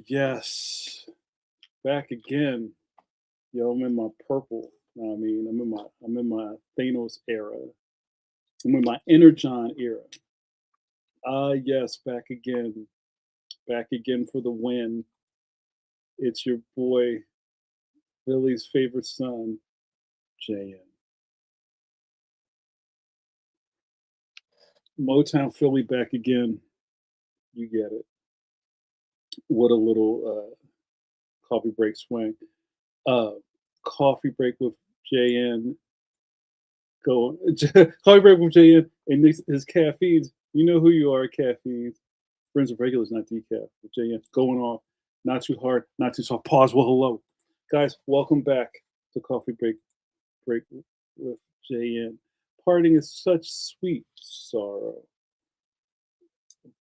Yes. Back again. Yo, I'm in my purple. I mean, I'm in my Thanos era. I'm in my Energon era. Yes, back again. Back again for the win. It's your boy, Billy's favorite son, JN. Motown Philly back again. You get it. What a little coffee break swing. Uh Coffee break with JN. Go coffee break with JN and his caffeines. You know who you are, caffeines. Friends of regulars, not decaf. With JN going off. Not too hard, not too soft. Pause. Well, hello. Guys, welcome back to Coffee Break with JN. Parting is such sweet sorrow.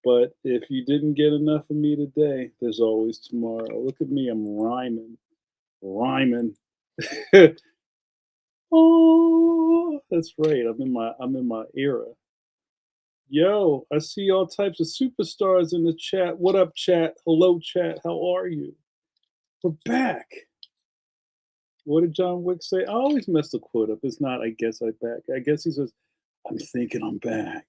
But if you didn't get enough of me today, there's always tomorrow. Look at me, I'm rhyming. Rhyming. Oh, that's right. I'm in my era. Yo, I see all types of superstars in the chat. What up, chat? Hello, chat. How are you? We're back. What did John Wick say? I always mess the quote up. It's not, I guess I back. I guess he says, I'm thinking I'm back.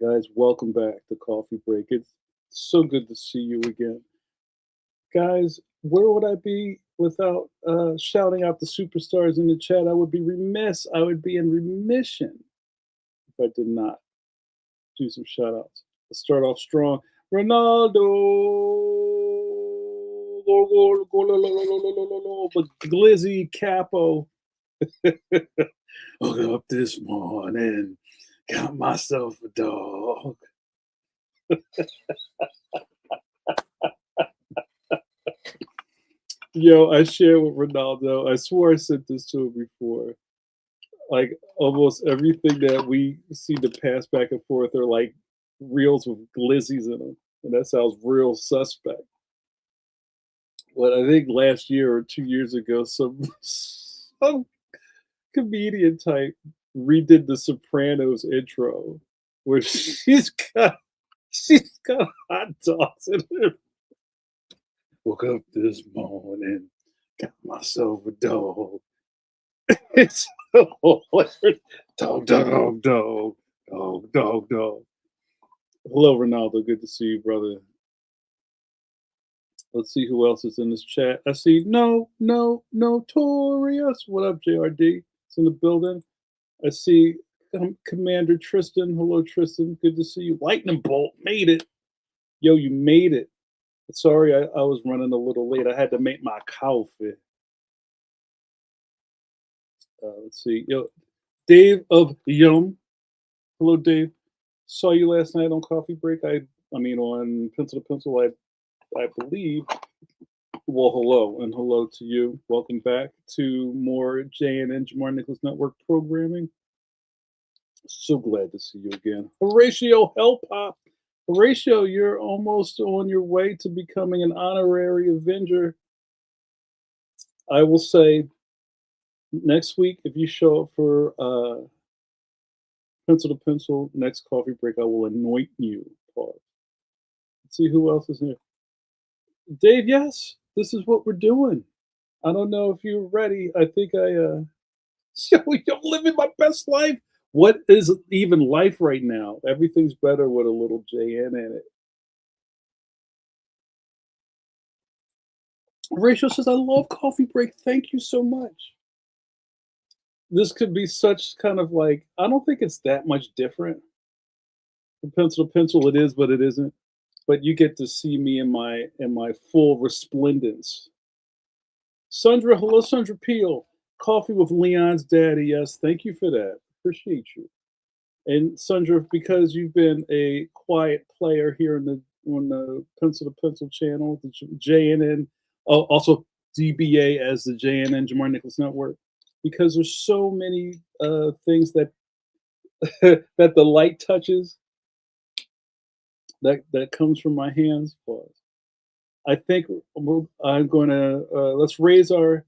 Guys, welcome back to Coffee Break. It's so good to see you again. Guys, where would I be without shouting out the superstars in the chat? I would be remiss. I would be in remission if I did not do some shout outs. Let's start off strong. Ronaldo. But Glizzy Capo. Woke up this morning, got myself a dog. Yo, I share with Ronaldo. I swore I sent this to him before. Like almost everything that we see to pass back and forth are like reels with glizzies in them, and that sounds real suspect. But I think last year or 2 years ago, some comedian type redid the Sopranos intro, where she's got hot dogs in her. Woke up this morning, got myself a dog. It's so hilarious. Dog, dog, dog, dog, dog, dog. Hello, Ronaldo. Good to see you, brother. Let's see who else is in this chat. I see Notorious. What up, JRD? It's in the building. I see Commander Tristan. Hello, Tristan. Good to see you. Lightning Bolt made it. Yo, you made it. Sorry, I was running a little late. I had to make my coffee. Let's see. Yo, Dave of Yum. Hello, Dave. Saw you last night on Coffee Break. I mean on Pencil to Pencil. I believe. Well, hello and hello to you. Welcome back to more JNN Jamar Nicholas Network programming. So glad to see you again. Horatio Hellpop. Horatio, you're almost on your way to becoming an honorary Avenger. I will say next week, if you show up for Pencil to Pencil, next coffee break, I will anoint you. Pause. Let's see who else is here. Dave, yes, this is what we're doing. I don't know if you're ready. I think I'm living my best life. What is even life right now? Everything's better with a little JN in it. Rachel says, I love Coffee Break. Thank you so much. This could be such kind of like, I don't think it's that much different From pencil to pencil, it is, but it isn't. But you get to see me in my full resplendence. Sandra, hello, Sandra Peel. Coffee with Leon's daddy. Yes, thank you for that. Appreciate you. And Sandra, because you've been a quiet player here in the on the Pencil to Pencil channel, the JNN, also DBA as the JNN Jamar Nicholas Network, because there's so many things that that the light touches that comes from my hands. Pause. I think I'm going to let's raise our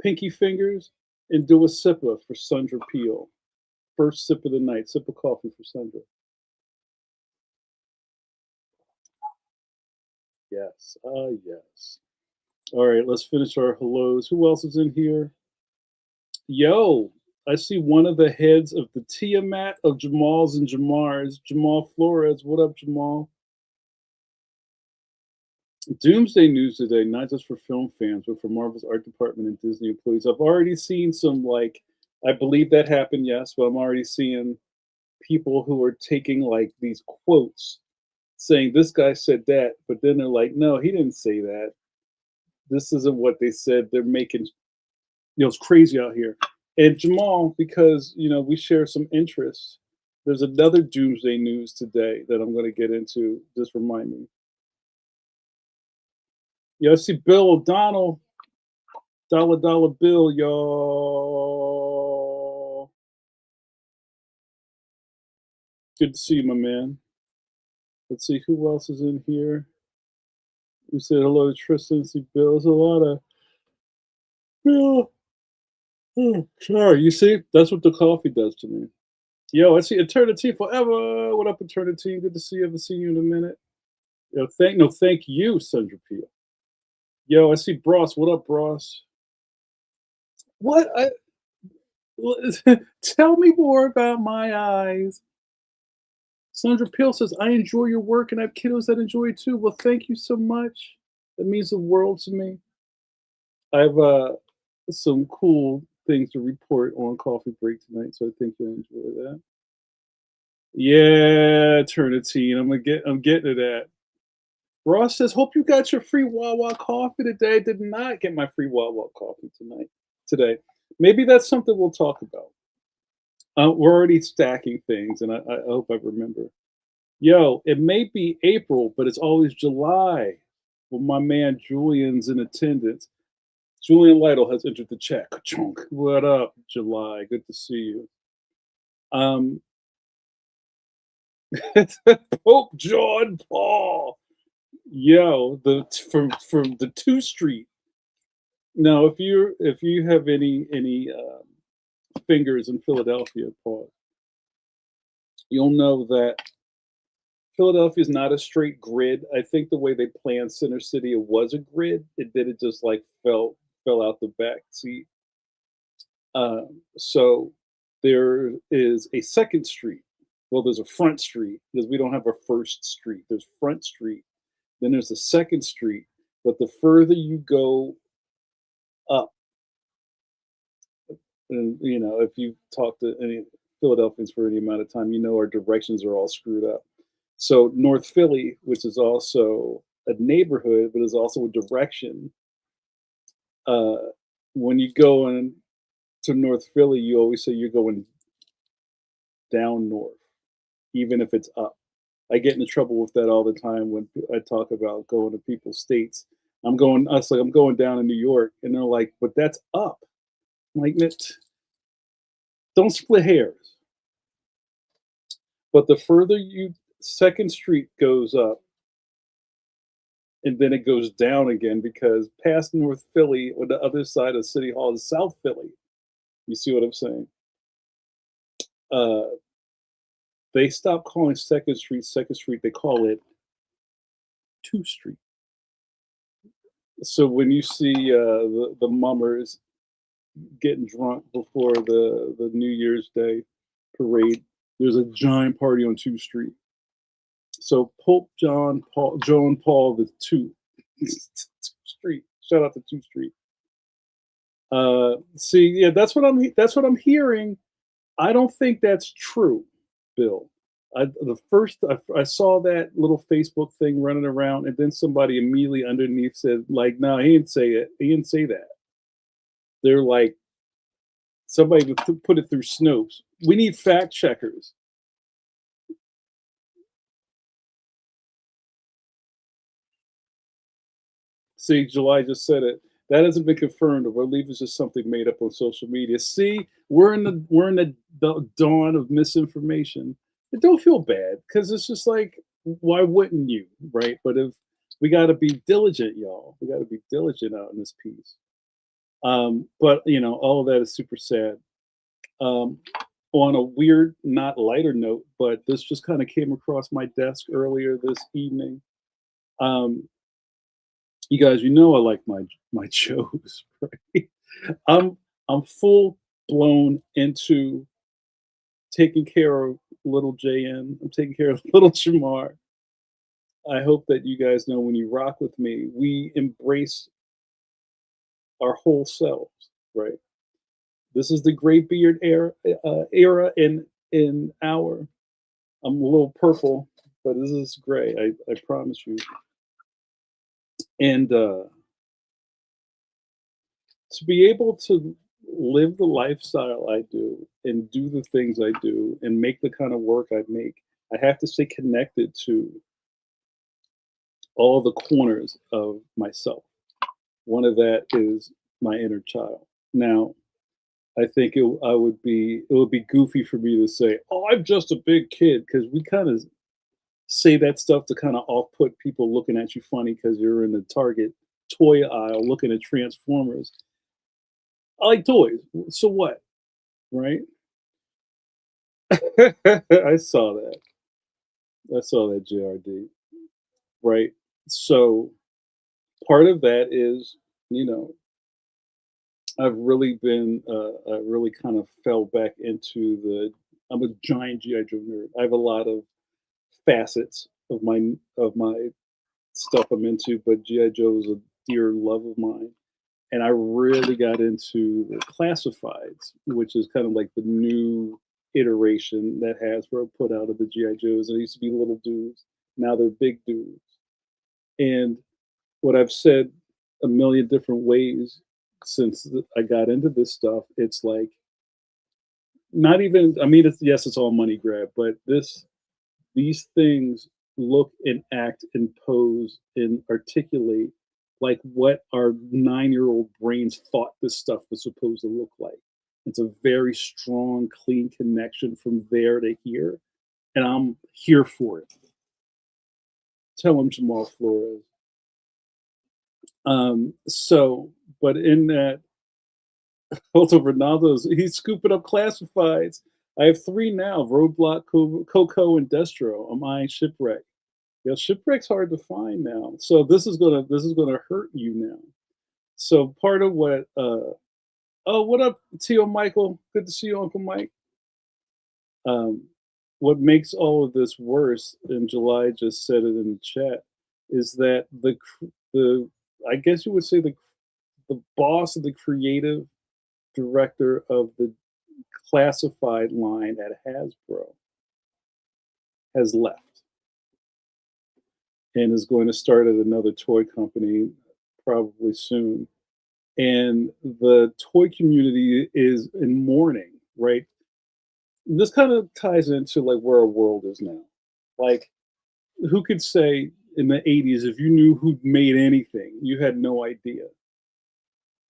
pinky fingers and do a sipper for Sandra Peel. First sip of the night, sip of coffee for Sandra. Yes, yes. All right, let's finish our hellos. Who else is in here? Yo, I see one of the heads of the Tiamat of Jamal's and Jamar's, Jamal Flores. What up, Jamal? Doomsday news today, not just for film fans, but for Marvel's art department and Disney employees. I've already seen some, like, I believe that happened, yes, but I'm already seeing people who are taking, like, these quotes saying this guy said that, but then they're like, no, he didn't say that. This isn't what they said. They're making, it's crazy out here. And Jamal, because, we share some interests, there's another Doomsday news today that I'm going to get into. Just remind me. Yeah, I see Bill O'Donnell, dollar bill, y'all. Good to see you, my man. Let's see who else is in here. We said hello to Tristan. See Bill. There's a lot of Bill. Sorry, you see, that's what the coffee does to me. Yo, I see Eternity Forever. What up, Eternity? Good to see you. Haven't seen you in a minute. Yo, thank you, Sandra Peel. Yo, I see Bros. What up, Bros? What? Tell me more about my eyes. Sandra Peel says, I enjoy your work and I have kiddos that enjoy it too. Well, thank you so much. That means the world to me. I have some cool things to report on Coffee Break tonight, so I think you'll enjoy that. Yeah, Eternity, and I'm getting to that. Ross says, "Hope you got your free Wawa coffee today." I did not get my free Wawa coffee today. Maybe that's something we'll talk about. We're already stacking things, and I hope I remember. Yo, it may be April, but it's always July. Well, my man Julian's in attendance. Julian Lytle has entered the chat. Ka-chunk. What up, July? Good to see you. Pope John Paul. Yo, from the 2 Street. Now, if you have any fingers in Philadelphia, Paul, you'll know that Philadelphia is not a straight grid. I think the way they planned Center City, it was a grid. It just like fell out the back seat. So there is a second street. Well, there's a front street because we don't have a first street. There's Front Street. Then there's a second street. But the further you go up, and if you talk to any Philadelphians for any amount of time, our directions are all screwed up. So North Philly, which is also a neighborhood, but is also a direction. When you go in to North Philly, you always say you're going down north, even if it's up. I get into trouble with that all the time when I talk about going to people's states. I'm going down to New York, and they're like, "But that's up." I'm like, don't split hairs. But the further Second Street goes up, and then it goes down again because past North Philly, on the other side of City Hall, is South Philly. You see what I'm saying? They stopped calling Second Street Second Street. They call it 2 Street. So when you see the mummers getting drunk before the New Year's Day parade, there's a giant party on 2 Street. So Pope John Paul the 2 Street. Shout out to 2 Street. See, yeah, that's what I'm hearing. I don't think that's true, Bill. I saw that little Facebook thing running around, and then somebody immediately underneath said, like, "No, he didn't say it. He didn't say that." They're like, somebody put it through Snopes. We need fact checkers. See, July just said it. That hasn't been confirmed, or I believe it's just something made up on social media. See, we're in the dawn of misinformation. But don't feel bad because it's just like, why wouldn't you, right? But if we got to be diligent, y'all, we got to be diligent out in this piece. But all of that is super sad. Um, on a weird, not lighter note, but this just kind of came across my desk earlier this evening. Um, you guys, I like my shows, right? I'm I'm full blown into taking care of little JN. I'm taking care of little Jamar. I hope that you guys know when you rock with me, we embrace our whole selves, right? This is the gray beard era in our. I'm a little purple, but this is gray. I promise you. And to be able to live the lifestyle I do and do the things I do and make the kind of work I make, I have to stay connected to all the corners of myself. One of that is my inner child. Now, I think it would be goofy for me to say, "Oh, I'm just a big kid," because we kind of say that stuff to kind of off put people looking at you funny because you're in the Target toy aisle looking at Transformers. I like toys. So what? Right? I saw that. I saw that, JRD. Right? So part of that is, you know, I really kind of fell back into I'm a giant GI Joe nerd. I have a lot of facets of my stuff I'm into, but GI Joe is a dear love of mine. And I really got into the classifieds, which is kind of like the new iteration that Hasbro put out of the GI Joes. They used to be little dudes, now they're big dudes. And what I've said a million different ways since I got into this stuff, it's like not even. I mean, it's all money grab, but these things look and act and pose and articulate like what our 9-year-old brains thought this stuff was supposed to look like. It's a very strong, clean connection from there to here, and I'm here for it. Tell him, Jamal Flores. But in that, also Ronaldo's, he's scooping up classifieds. I have three now: Roadblock, Coco, and Destro. I'm eyeing Shipwreck. Yeah, Shipwreck's hard to find now. So this is gonna hurt you now. So part of what oh, what up, Tio Michael? Good to see you, Uncle Mike. Um, what makes all of this worse, and July just said it in the chat, is that the I guess you would say the boss of the creative director of the classified line at Hasbro has left and is going to start at another toy company probably soon. And the toy community is in mourning, right? This kind of ties into like where our world is now. Like, who could say in the 80s, if you knew who made anything, you had no idea,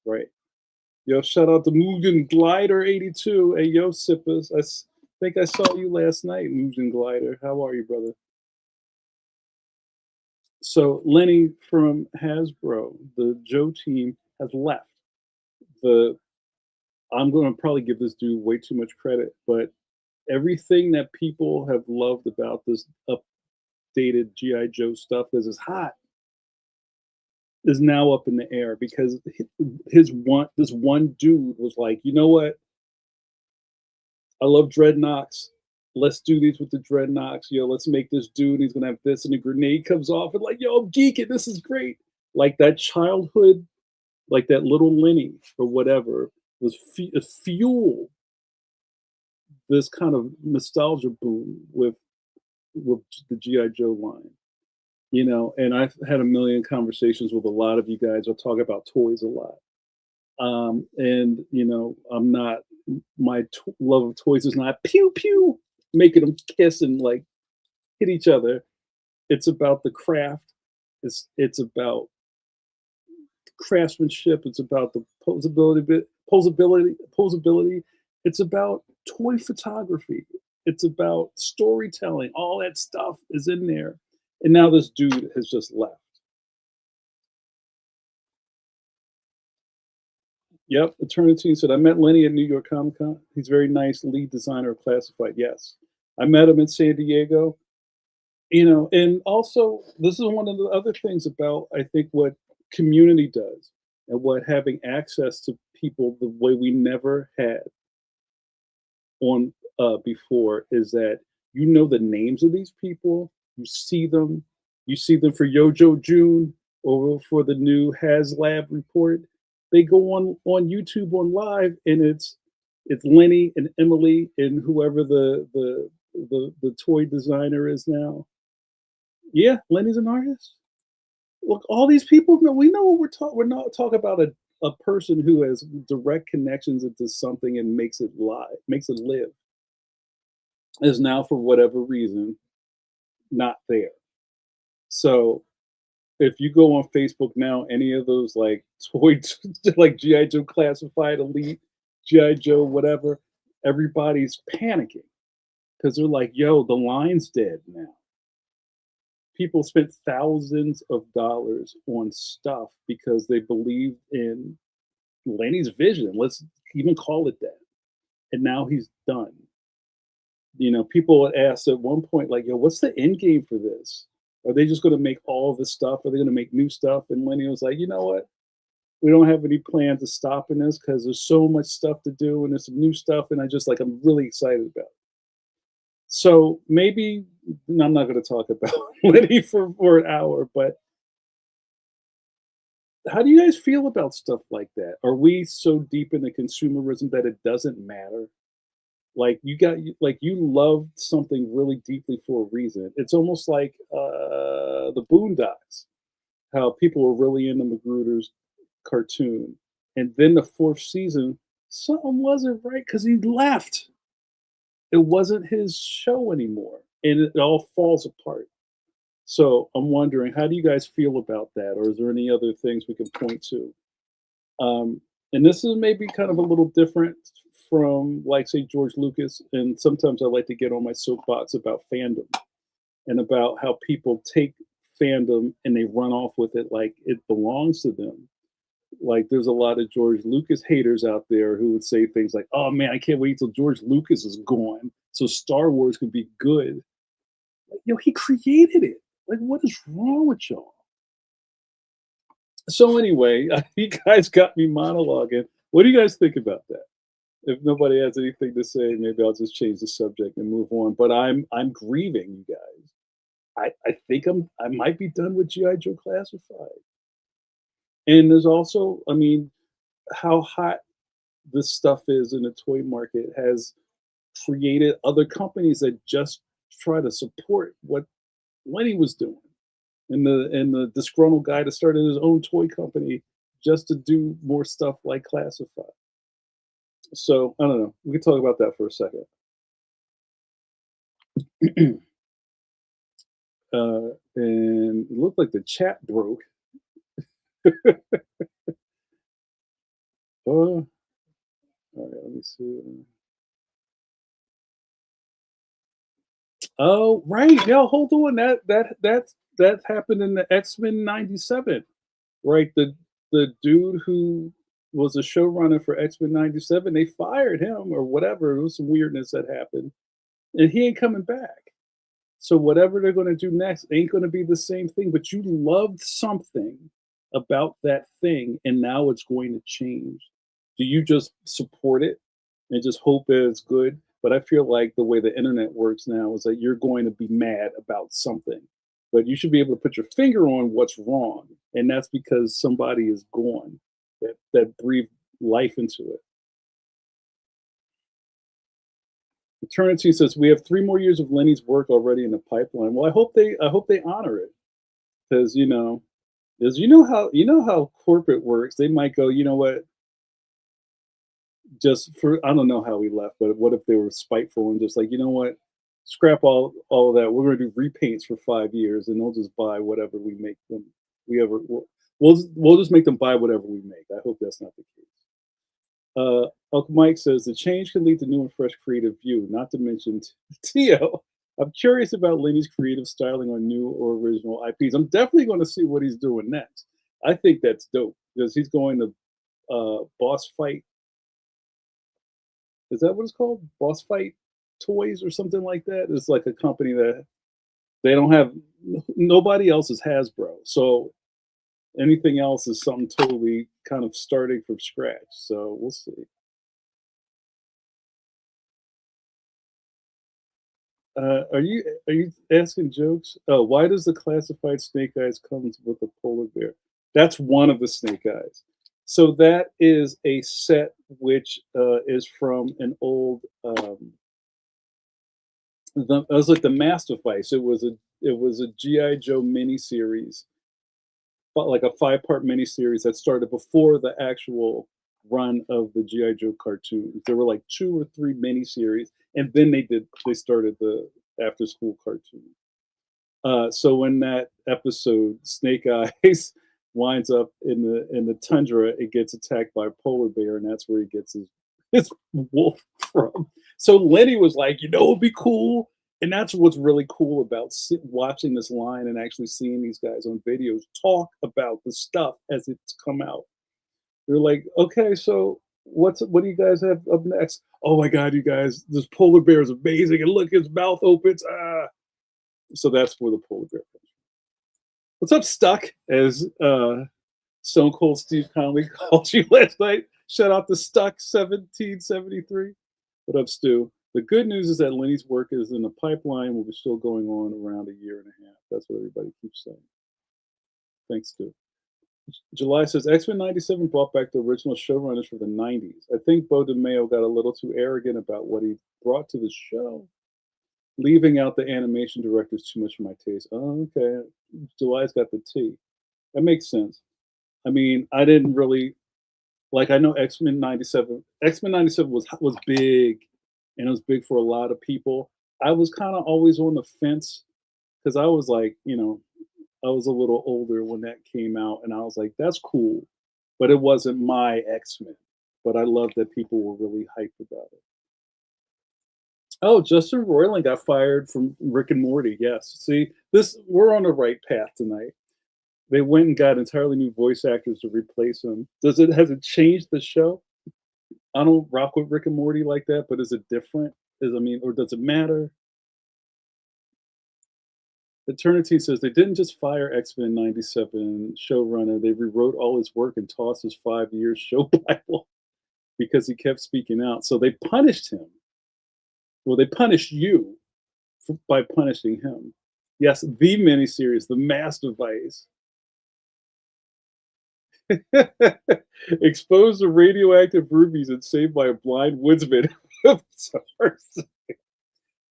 right? Yo, shout out to Mugen Glider 82. Hey, yo, Sippers. Think I saw you last night, Mugen Glider. How are you, brother? So Lenny from Hasbro, the Joe team, has left. The I'm going to probably give this dude way too much credit, but everything that people have loved about this updated GI Joe stuff that is hot is now up in the air because this one dude was like, you know what? I love Dreadnoks. Let's do these with the Dreadnoks. Yo, let's make this dude. He's gonna have this, and a grenade comes off, and like, yo, I'm geeking. This is great. Like that childhood, like that little Lenny or whatever was fuel this kind of nostalgia boom with with the GI Joe line. And I've had a million conversations with a lot of you guys. I talk about toys a lot. And I'm not my love of toys is not pew pew making them kiss and like hit each other. It's about the craft. It's about craftsmanship. It's about the posability. It's about toy photography. It's about storytelling. All that stuff is in there. And now this dude has just left. Yep, Eternity said, I met Lenny at New York Comic Con. He's very nice, lead designer of Classified. Yes. I met him in San Diego. And also, this is one of the other things about, I think, what community does and what having access to people the way we never had on before is that the names of these people, you see them for Yojo June or for the new HasLab report. They go on YouTube on live, and it's Lenny and Emily and whoever the toy designer is now. Yeah, Lenny's an artist. Look, all these people know we know what we're talking. We're not talking about a person who has direct connections into something and makes it live. Is now for whatever reason not there. So if you go on Facebook now, any of those like toy like GI Joe Classified, Elite, GI Joe, whatever, everybody's panicking because they're like, "Yo, the line's dead now." People spent thousands of dollars on stuff because they believed in Lenny's vision. Let's even call it that. And now he's done. People had asked at one point, like, yo, what's the end game for this? Are they just going to make all this stuff? Are they going to make new stuff? And Lenny was like, you know what? We don't have any plans of stopping this because there's so much stuff to do and there's some new stuff. And I'm really excited about it. So maybe I'm not going to talk about Lenny for an hour, but how do you guys feel about stuff like that? Are we so deep into consumerism that it doesn't matter? Like you loved something really deeply for a reason. It's almost like the Boondocks, how people were really into Magruder's cartoon, and then the fourth season, something wasn't right because he left. It wasn't his show anymore, and it all falls apart. So I'm wondering, how do you guys feel about that, or is there any other things we can point to? And this is maybe kind of a little different from, like, say, George Lucas. And sometimes I like to get on my soapbox about fandom and about how people take fandom and they run off with it like it belongs to them. Like, there's a lot of George Lucas haters out there who would say things like, "Oh man, I can't wait till George Lucas is gone so Star Wars can be good." Like, he created it. Like, what is wrong with y'all? So anyway, you guys got me monologuing. What do you guys think about that? If nobody has anything to say, maybe I'll just change the subject and move on. But I'm grieving, you guys. I think I might be done with GI Joe Classified. And there's also, I mean, how hot this stuff is in the toy market has created other companies that just try to support what Lenny was doing. And the disgruntled guy that started his own toy company just to do more stuff like Classified. So I don't know. We can talk about that for a second. And it looked like the chat broke. All right, let me see. Oh, right. Yeah, hold on. That happened in the X-Men 97, right? The dude who was a showrunner for X-Men 97, they fired him or whatever. It was some weirdness that happened. And he ain't coming back. So whatever they're gonna do next ain't gonna be the same thing. But you loved something about that thing, and now it's going to change. Do you just support it and just hope that it's good? But I feel like the way the internet works now is that you're going to be mad about something, but you should be able to put your finger on what's wrong, and that's because somebody is gone that breathed life into it. Eternity says we have 3 more years of Lenny's work already in the pipeline. Well, I hope they honor it because because you know how corporate works. They might go, you know what, just for I don't know how we left, but what if they were spiteful and just like, you know what, scrap all of that. We're gonna do repaints for 5 years, and they'll just buy whatever we make them. We ever we'll just make them buy whatever we make. I hope that's not the case. Uncle Mike says the change can lead to new and fresh creative view. Not to mention Tio. I'm curious about Lenny's creative styling on new or original IPs. I'm definitely going to see what he's doing next. I think that's dope because he's going to Boss Fight. Is that what it's called? Boss Fight Toys or something like that. It's like a company that they don't have. Nobody else is Hasbro, so anything else is something totally kind of starting from scratch. So we'll see. Are you asking jokes? Oh, why does the classified Snake Eyes comes with a polar bear? That's one of the Snake Eyes. So that is a set which is from an old. It was like the Master Vice. It was a GI Joe miniseries, but like a 5-part miniseries that started before the actual run of the GI Joe cartoons. There were like 2 or 3 miniseries, and then they started the after school cartoon. So in that episode, Snake Eyes winds up in the tundra. It gets attacked by a polar bear, and that's where he gets his wolf from. So Lenny was like, it'd be cool, and that's what's really cool about watching this line and actually seeing these guys on videos talk about the stuff as it's come out. They're like, okay, so what do you guys have up next? Oh my god, you guys, this polar bear is amazing, and look, his mouth opens. So that's where the polar bear comes. What's up, Stuck? As Stone Cold Steve Conley called you last night. Shout out to Stuck 1773. What up, Stu? The good news is that Lenny's work is in the pipeline. Will be still going on around a year and a half. That's what everybody keeps saying. Thanks, Stu. July says X-Men 97 brought back the original showrunners from the 90s. I think Bo DeMeo got a little too arrogant about what he brought to the show, leaving out the animation directors too much for my taste. Oh, okay. July's got the T. That makes sense. I mean, I didn't really like. I know X-Men 97. X-Men 97 was big, and it was big for a lot of people. I was kind of always on the fence because I was like, I was a little older when that came out, and I was like, "That's cool," but it wasn't my X-Men. But I love that people were really hyped about it. Oh, Justin Roiland got fired from Rick and Morty. Yes, see, this we're on the right path tonight. They went and got entirely new voice actors to replace him. Has it changed the show? I don't rock with Rick and Morty like that, but is it different? Or does it matter? Eternity says they didn't just fire X-Men 97 showrunner, they rewrote all his work and tossed his 5 years show Bible because he kept speaking out. So they punished him. Well, they punished you by punishing him. Yes, the miniseries, The Master Vice. Exposed to radioactive rubies and saved by a blind woodsman.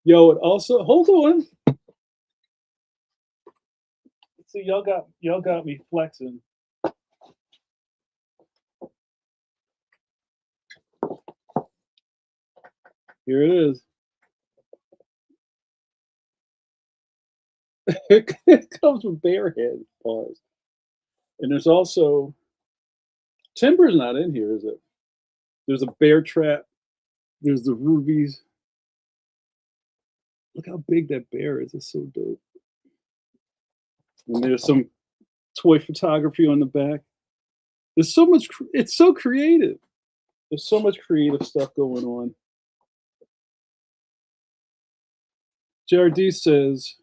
Yo, and also hold on. See, y'all got me flexing. Here it is. It comes with bear head paws. And there's also Timber's not in here, is it? There's a bear trap. There's the rubies. Look how big that bear is. It's so dope. And there's some toy photography on the back. There's so much. It's so creative. There's so much creative stuff going on. JRD says,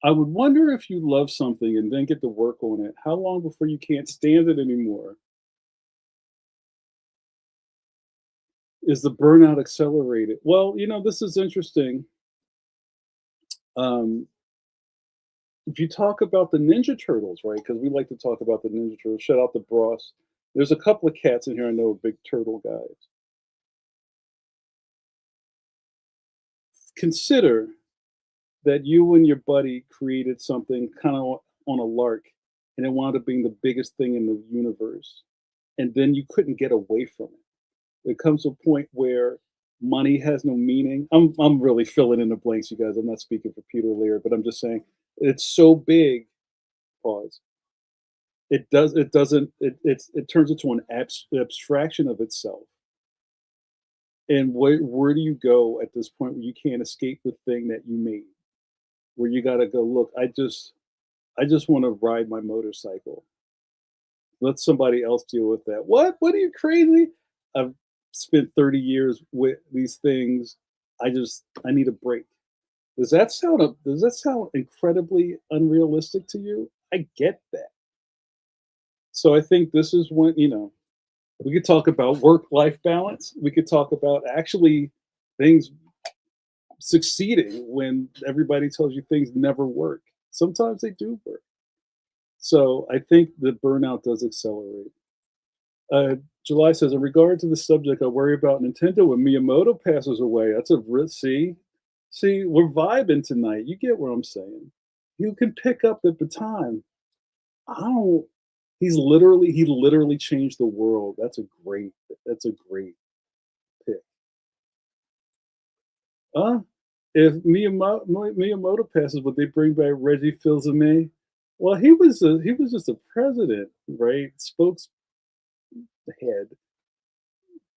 I would wonder if you love something and then get to work on it. How long before you can't stand it anymore? Is the burnout accelerated? Well, this is interesting. Um, if you talk about the Ninja Turtles, right? Because we like to talk about the Ninja Turtles. Shout out to Bros. There's a couple of cats in here I know are big turtle guys. consider that you and your buddy created something kind of on a lark, and it wound up being the biggest thing in the universe, and then you couldn't get away from it. There comes a point where money has no meaning. I'm really filling in the blanks, you guys. I'm not speaking for Peter Lear, but I'm just saying it's so big. Pause. It doesn't it turns into an abstraction of itself. And where do you go at this point where you can't escape the thing that you made? Where you got to go, look, I just want to ride my motorcycle. Let somebody else deal with that. What are you crazy? I've spent 30 years with these things. I need a break. Does that sound incredibly unrealistic to you? I get that. So I think this is when, we could talk about work-life balance. We could talk about actually things succeeding when everybody tells you things never work. Sometimes they do work. So I think the burnout does accelerate. July says, in regard to the subject, I worry about Nintendo when Miyamoto passes away. That's a risk. See, we're vibing tonight. You get what I'm saying. You can pick up the baton. I don't. He literally changed the world. That's a great pick. Uh, if Miyamoto passes, would they bring back Reggie Fils-Aimé? Well, he was just a president, right? Spokeshead,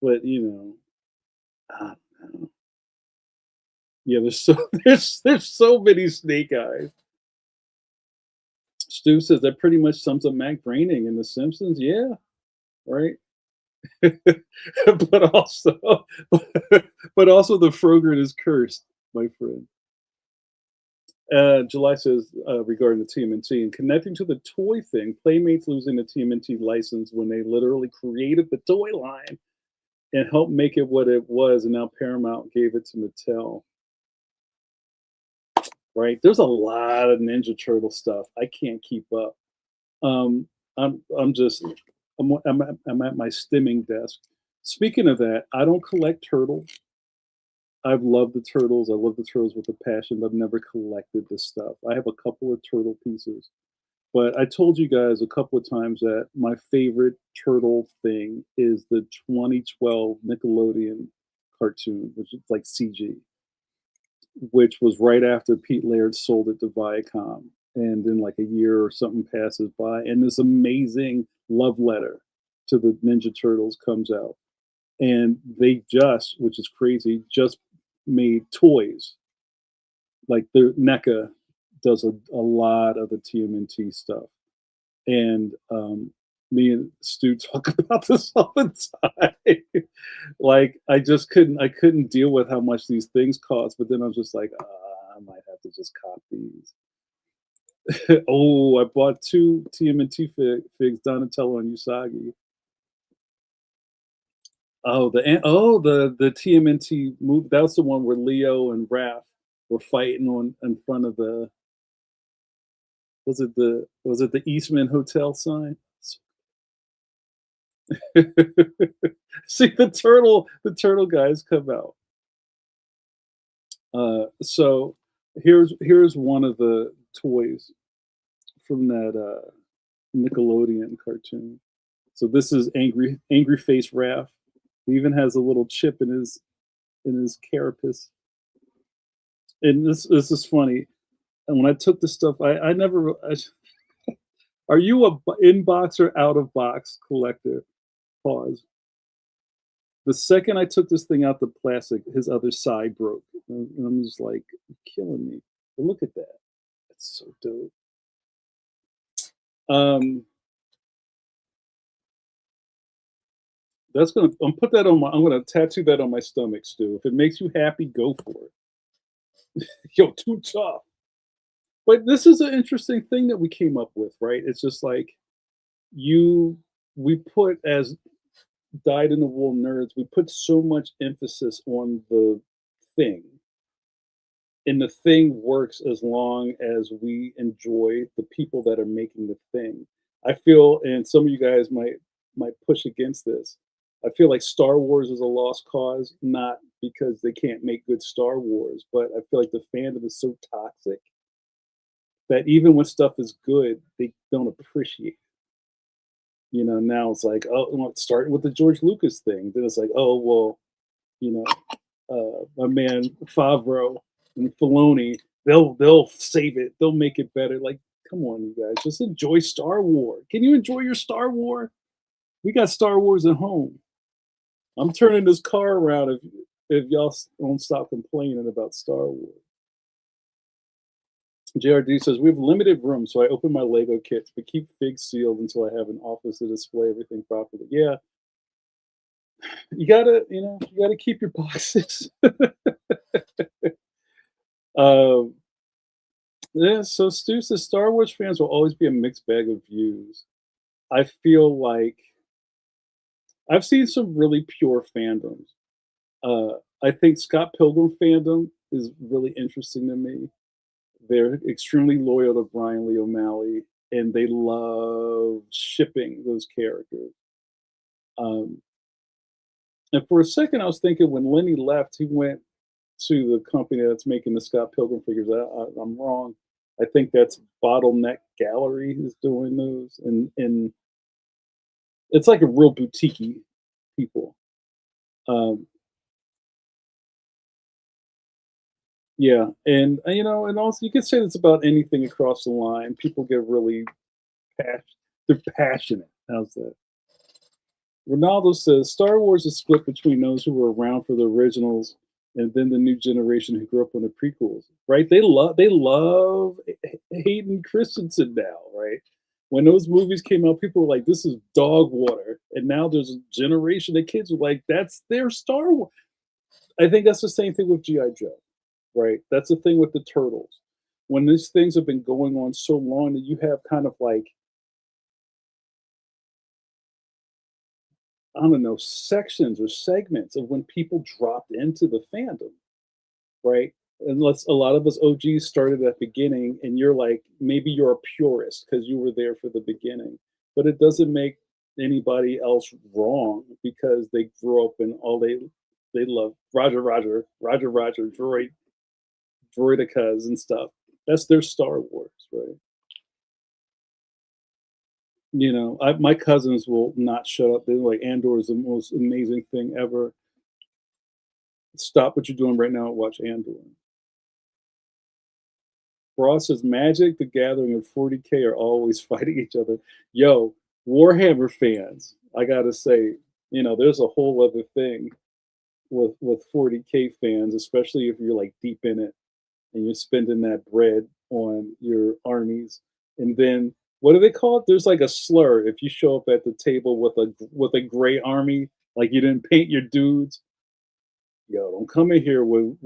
but I don't know. Yeah, there's so many snake eyes. Stu says that pretty much sums up Mac Groening in The Simpsons. Yeah, right. but also, but also the Frogurt is cursed, my friend. July says regarding the TMNT and connecting to the toy thing, Playmates losing the TMNT license when they literally created the toy line and helped make it what it was, and now Paramount gave it to Mattel. Right? There's a lot of Ninja Turtle stuff. I can't keep up. Um, I'm just I'm at my stimming desk. Speaking of that, I don't collect turtles. I've loved the turtles. I love the turtles with a passion, but I've never collected this stuff. I have a couple of turtle pieces, but I told you guys a couple of times that my favorite turtle thing is the 2012 Nickelodeon cartoon, which is like CG, which was right after Pete Laird sold it to Viacom. And then, like a year or something passes by, and this amazing love letter to the Ninja Turtles comes out. And they just, which is crazy, just made toys. Like the NECA does a lot of the TMNT stuff. And me and Stu talk about this all the time. Like I couldn't deal with how much these things cost, but then I was just like, I might have to just cop these. Oh, I bought two TMNT figs, Donatello and Usagi. Oh, the TMNT move. That was the one where Leo and Raph were fighting on in front of the was it the Eastman Hotel sign? See the turtle guys come out. So here's one of the toys from that Nickelodeon cartoon. So this is angry face Raph. He even has a little chip in his carapace. And this is funny. And when I took the stuff, I never. Are you a inbox or out of box collector? Pause. The second I took this thing out the plastic, his other side broke, and I'm just like, "You're killing me." But look at that. That's so dope. Um, that's gonna. I'm put that on my. I'm gonna tattoo that on my stomach, Stu. If it makes you happy, go for it. Yo, too tough. But this is an interesting thing that we came up with, right? It's just like you. We put as dyed in the wool nerds. We put so much emphasis on the thing, and the thing works as long as we enjoy the people that are making the thing. I feel, and some of you guys might push against this. I feel like Star Wars is a lost cause, not because they can't make good Star Wars, but I feel like the fandom is so toxic that even when stuff is good, they don't appreciate it. Now it's like, oh, well, it started with the George Lucas thing. Then it's like, oh, well, you know, my man Favreau and Filoni, they'll save it. They'll make it better. Like, come on, you guys, just enjoy Star Wars. Can you enjoy your Star Wars? We got Star Wars at home. I'm turning this car around if y'all don't stop complaining about Star Wars. JRD says we have limited room, so I open my Lego kits, but keep figs sealed until I have an office to display everything properly. Yeah, you gotta keep your boxes. um, yeah. So Stu says Star Wars fans will always be a mixed bag of views. I feel like I've seen some really pure fandoms. I think Scott Pilgrim fandom is really interesting to me. They're extremely loyal to Brian Lee O'Malley, and they love shipping those characters. Um, and for a second, I was thinking when Lenny left, he went to the company that's making the Scott Pilgrim figures. I'm wrong. I think that's Bottleneck Gallery who's doing those, and it's like a real boutiquey people. Um, yeah, and and also you could say this about anything across the line. People get really passionate. They're passionate. How's that? Ronaldo says Star Wars is split between those who were around for the originals and then the new generation who grew up on the prequels. Right? They love Hayden Christensen now. Right? When those movies came out, people were like, "This is dog water," and now there's a generation of kids who are like, "That's their Star Wars." I think that's the same thing with GI Joe. Right? That's the thing with the turtles. When these things have been going on so long that you have kind of like I don't know, sections or segments of when people dropped into the fandom, right? Unless a lot of us OGs started at the beginning and you're like, maybe you're a purist because you were there for the beginning. But it doesn't make anybody else wrong because they grew up and all they love Roger, droidicas and stuff. That's their Star Wars, right? My cousins will not shut up. They're like, Andor is the most amazing thing ever. Stop what you're doing right now and watch Andor. Ross says Magic, the Gathering, and 40K are always fighting each other. Yo, Warhammer fans, I gotta say, there's a whole other thing with 40K fans, especially if you're like deep in it and you're spending that bread on your armies. And then what do they call it? There's like a slur if you show up at the table with a gray army, like you didn't paint your dudes. Yo, don't come in here with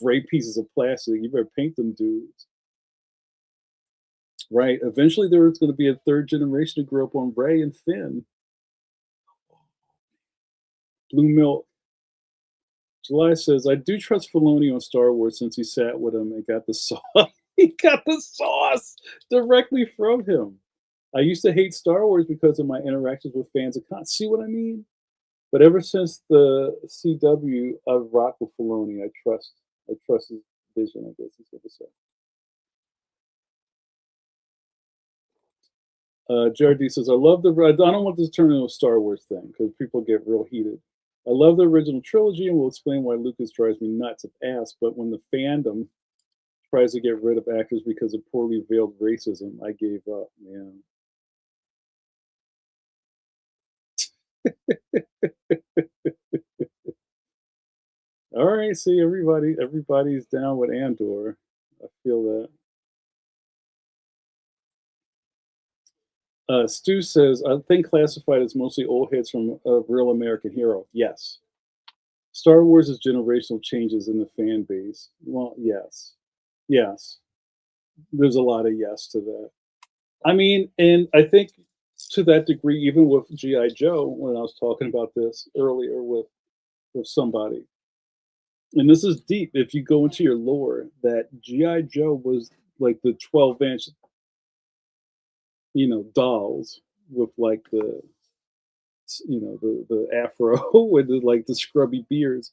gray pieces of plastic. You better paint them dudes. Right. Eventually there's gonna be a third generation to grow up on Ray and Finn. Blue Milk. July says, I do trust Filoni on Star Wars since he sat with him and got the sauce. He got the sauce directly from him. I used to hate Star Wars because of my interactions with fans of con. See what I mean? But ever since the CW, I've rocked with Filoni. I trust his vision, I guess is what to say. JRD says, I love I don't want this to turn into a Star Wars thing because people get real heated. I love the original trilogy and will explain why Lucas drives me nuts of ass, but when the fandom tries to get rid of actors because of poorly veiled racism, I gave up, man. All right, see everybody's down with Andor. I feel that. Stu says, I think Classified is mostly old hits from a real American hero. Yes. Star Wars is generational changes in the fan base. Well, yes. Yes. There's a lot of yes to that. I mean, and I think to that degree, even with GI Joe, when I was talking about this earlier with somebody, and this is deep. If you go into your lore, that GI Joe was like the 12-inch, dolls with like the afro with the scrubby beards.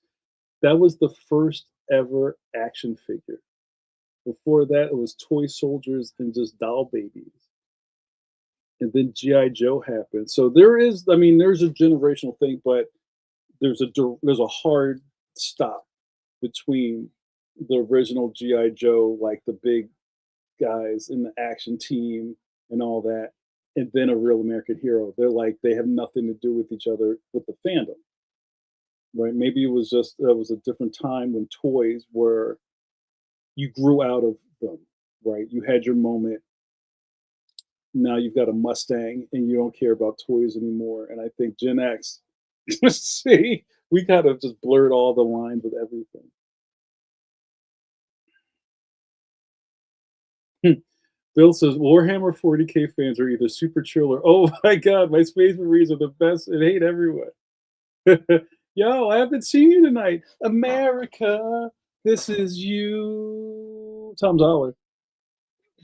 That was the first ever action figure. Before that, it was toy soldiers and just doll babies. And then GI Joe happened. So there's a generational thing, but there's a hard stop between the original GI Joe, like the big guys in the action team and all that, and then a real American hero. They have nothing to do with each other with the fandom, right? Maybe it was just that was a different time when toys were you grew out of them, right? You had your moment. Now you've got a Mustang and you don't care about toys anymore. And I think Gen X, see, we kind of just blurred all the lines with everything. Bill says Warhammer 40K fans are either super chill or oh my god, my Space Marines are the best and hate everyone. Yo, I haven't seen you tonight. America, this is you. Tom Zoller.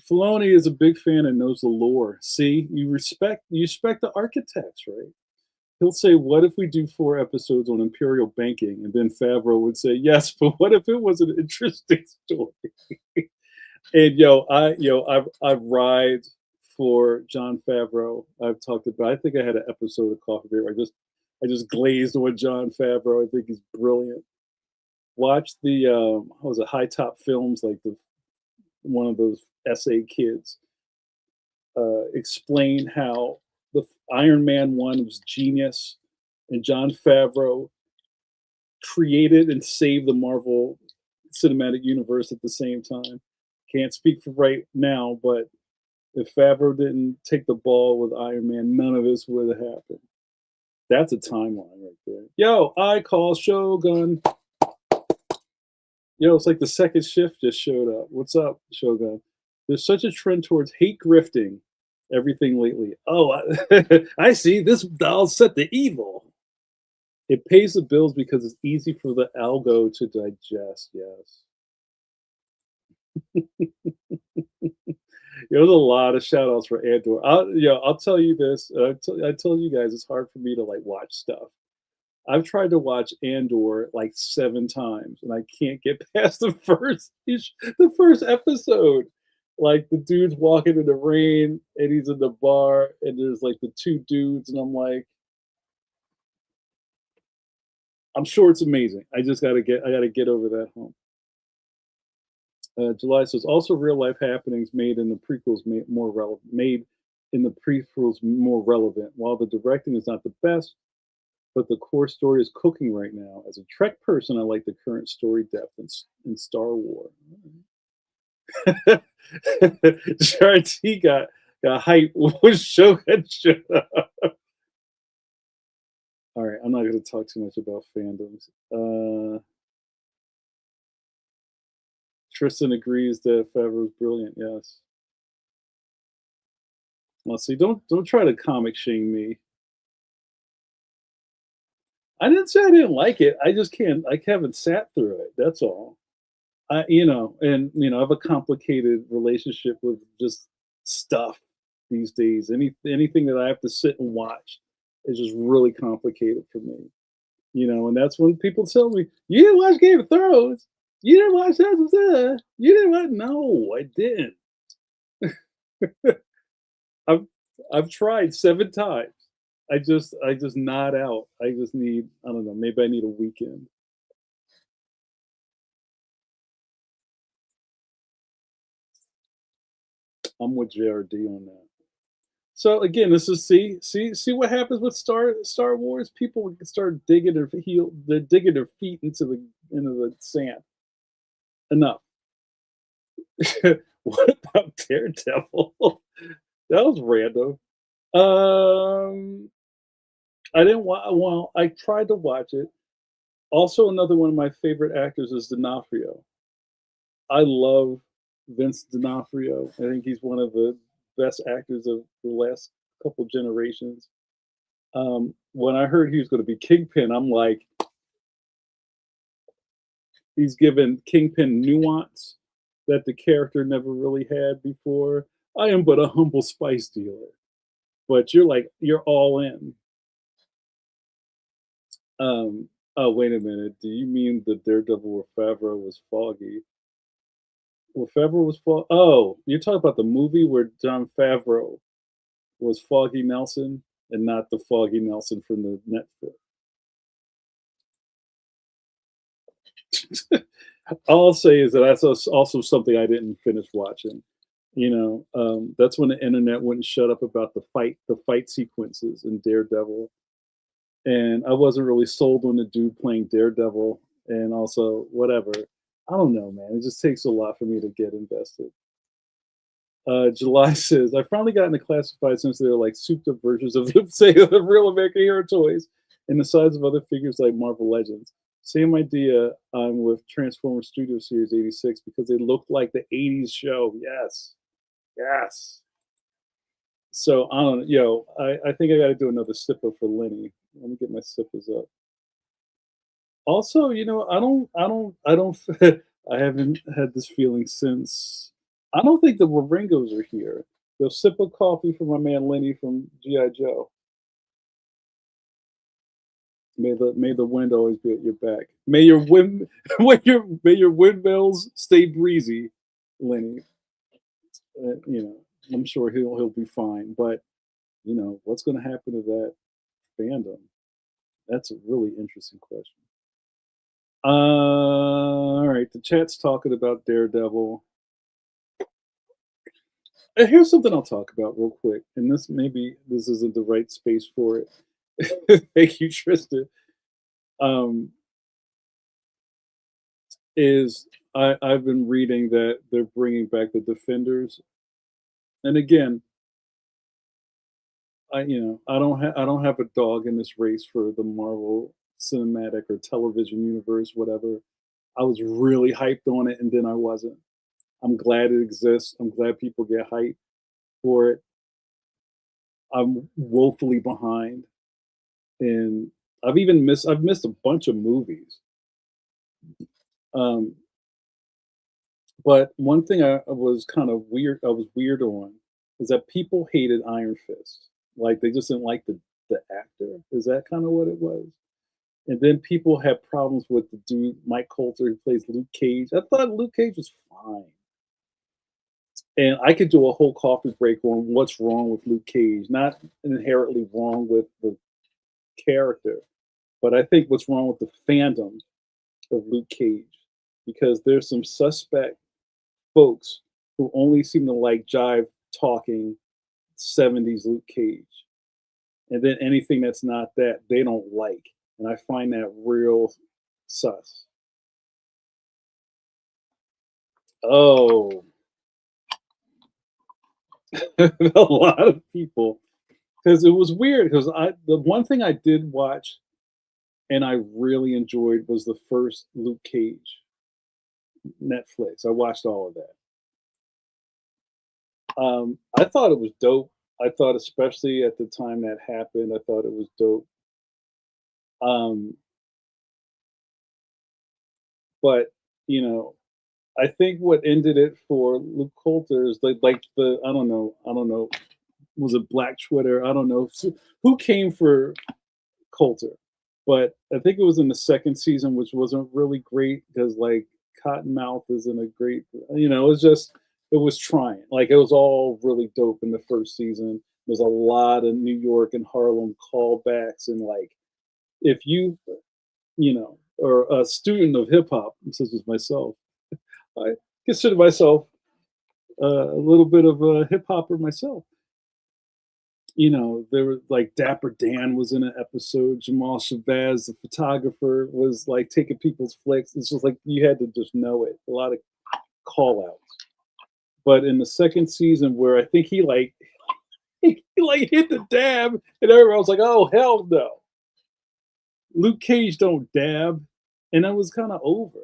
Filoni is a big fan and knows the lore. See, you respect the architects, right? He'll say, "What if we do 4 episodes on imperial banking?" And then Favreau would say, "Yes, but what if it was an interesting story?" And I ride for John Favreau. I've talked about. I think I had an episode of Coffee Beer. I just glazed on John Favreau. I think he's brilliant. Watch the what was it, High Top Films, like the one of those essay kids explain how the Iron Man one was genius, and John Favreau created and saved the Marvel Cinematic Universe at the same time. Can't speak for right now, but if Favreau didn't take the ball with Iron Man, none of this would have happened. That's a timeline right there. Yo, I call Shogun. It's like the second shift just showed up. What's up, Shogun? There's such a trend towards hate grifting everything lately. Oh, I see. This doll set the evil. It pays the bills because it's easy for the algo to digest. Yes. There's a lot of shout outs for Andor. I'll tell you this. I told you guys it's hard for me to like watch stuff. I've tried to watch Andor like 7 times, and I can't get past the first episode. Like the dude's walking in the rain, and he's in the bar, and there's like the two dudes, and I'm like, I'm sure it's amazing. I gotta get over that hump. July says also real life happenings made in the prequels more relevant. While the directing is not the best, but the core story is cooking right now. As a Trek person, I like the current story depth in Star Wars. JRT got hype when Shogun showed up. All right, I'm not going to talk too much about fandoms. Tristan agrees that Favreau's brilliant. Yes. Let's see. Don't try to comic shame me. I didn't say I didn't like it. I just can't. I haven't sat through it. That's all. I have a complicated relationship with just stuff these days. Anything that I have to sit and watch is just really complicated for me. And that's when people tell me, "You didn't watch Game of Thrones. You didn't watch that. You didn't watch." No, I didn't. I've I've tried 7 times. I just nod out. I just need I don't know. Maybe I need a weekend. I'm with JRD on that. So again, this is see what happens with Star Wars. People start they're digging their feet into the sand. Enough. What about Daredevil? That was random. Um, I didn't Well, I tried to watch it. Also, another one of my favorite actors is D'Onofrio. I love Vince D'Onofrio. I think he's one of the best actors of the last couple generations. When I heard he was going to be Kingpin, I'm like, he's given Kingpin nuance that the character never really had before. I am but a humble spice dealer, but you're all in. Oh, wait a minute. Do you mean the Daredevil where Favreau was foggy? Well, Favreau was fog. Oh, you're talking about the movie where John Favreau was Foggy Nelson and not the Foggy Nelson from the Netflix. All I'll say is that that's also something I didn't finish watching. That's when the internet wouldn't shut up about the fight sequences in Daredevil, and I wasn't really sold on the dude playing Daredevil, and also whatever. I don't know, man. It just takes a lot for me to get invested. July says, I finally got into classified since they're like souped up versions of say the real American Hero toys and the size of other figures like Marvel Legends. Same idea with Transformers Studio Series 86 because they looked like the 80s show. Yes. Yes. So I don't I think I gotta do another sipper for Lenny. Let me get my sippers up. Also, I don't I haven't had this feeling since I don't think the Waringos are here. They'll sip of coffee for my man Lenny from G.I. Joe. May the wind always be at your back. May your wind may your windmills stay breezy, Lenny. I'm sure he'll be fine. But what's going to happen to that fandom? That's a really interesting question. All right, the chat's talking about Daredevil. Here's something I'll talk about real quick, and this isn't the right space for it. Thank you, Tristan. Um, I've been reading that they're bringing back the Defenders, and again, I don't have a dog in this race for the Marvel cinematic or television universe, whatever. I was really hyped on it, and then I wasn't. I'm glad it exists. I'm glad people get hyped for it. I'm woefully behind, and I've missed a bunch of movies. Um, but one thing I was kind of weird. I was weird on is that people hated Iron Fist. Like they just didn't like the actor. Is that kind of what it was? And then people had problems with the dude Mike Coulter who plays Luke Cage. I thought Luke Cage was fine, and I could do a whole coffee break on what's wrong with Luke Cage. Not inherently wrong with the character, but I think what's wrong with the fandom of Luke Cage because there's some suspect folks who only seem to like jive talking 70s Luke Cage. And then anything that's not that, they don't like. And I find that real sus. Oh, a lot of people. Because it was weird. Because the one thing I did watch and I really enjoyed was the first Luke Cage Netflix. I watched all of that. I thought it was dope. I thought, especially at the time that happened, I thought it was dope. Um, but you know, I think what ended it for Luke Coulter is like the I don't know, was it Black Twitter? I don't know who came for Coulter, but I think it was in the second season, which wasn't really great because like Cottonmouth isn't a great, it was trying. Like it was all really dope in the first season. There's a lot of New York and Harlem callbacks, and like if you are a student of hip hop, such as myself, I consider myself a little bit of a hip hopper myself. There was like Dapper Dan was in an episode. Jamal Shabazz, the photographer, was like taking people's flicks. It's just like you had to just know it. A lot of call outs. But in the second season, where I think he like he like hit the dab, and everyone was like, "Oh hell no, Luke Cage don't dab," and I was kind of over.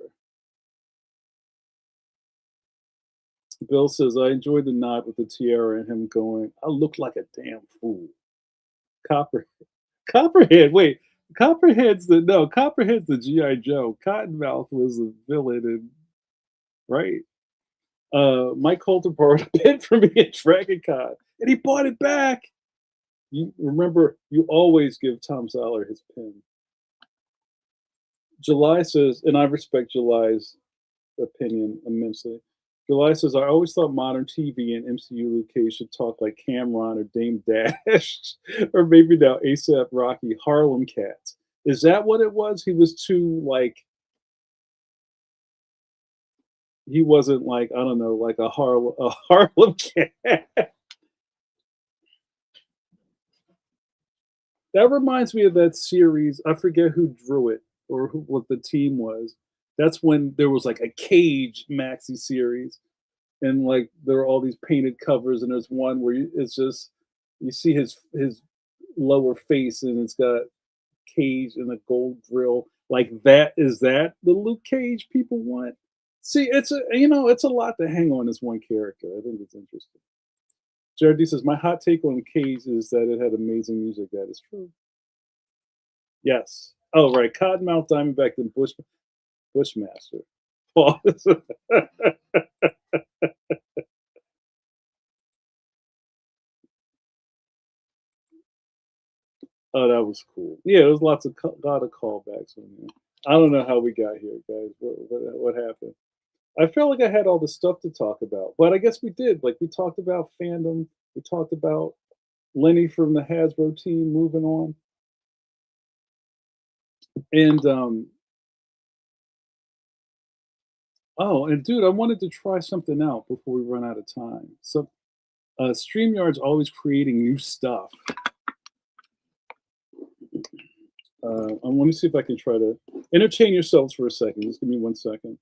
Bill says, "I enjoyed the nod with the tiara and him going, I look like a damn fool." Copper Copperhead, wait. Copperhead's the G.I. Joe. Cottonmouth was the villain and right. Mike Coulter borrowed a pin from me at Dragon Con and he bought it back. You remember you always give Tom Zoller his pin. July says, and I respect July's opinion immensely. July says, I always thought modern TV and MCU Luke Cage should talk like Cameron or Dame Dash, or maybe now ASAP Rocky, Harlem Cats. Is that what it was? He was too, like, he wasn't like, I don't know, like a Harlem Cat. That reminds me of that series. I forget who drew it or what the team was. That's when there was like a Cage maxi series, and like there are all these painted covers, and there's one where it's just you see his lower face, and it's got Cage and a gold drill. Like that is that the Luke Cage people want? See, it's it's a lot to hang on as one character. I think it's interesting. Jared D says my hot take on Cage is that it had amazing music. That is true. Yes. Oh, right. Cottonmouth, Diamondback, and Bushmaster. Pause. Oh, that was cool. Yeah, there was lots of lot of callbacks on there. I don't know how we got here, guys. What happened? I felt like I had all the stuff to talk about, but I guess we did. Like we talked about fandom. We talked about Lenny from the Hasbro team moving on, and oh, and dude, I wanted to try something out before we run out of time. So, Streamyard's always creating new stuff. Let me see if I can try to entertain yourselves for a second. Just give me 1 second.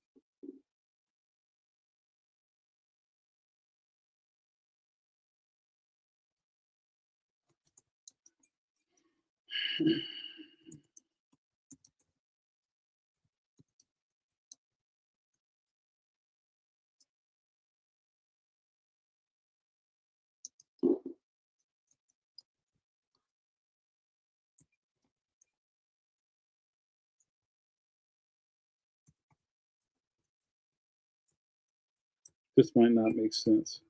This might not make sense.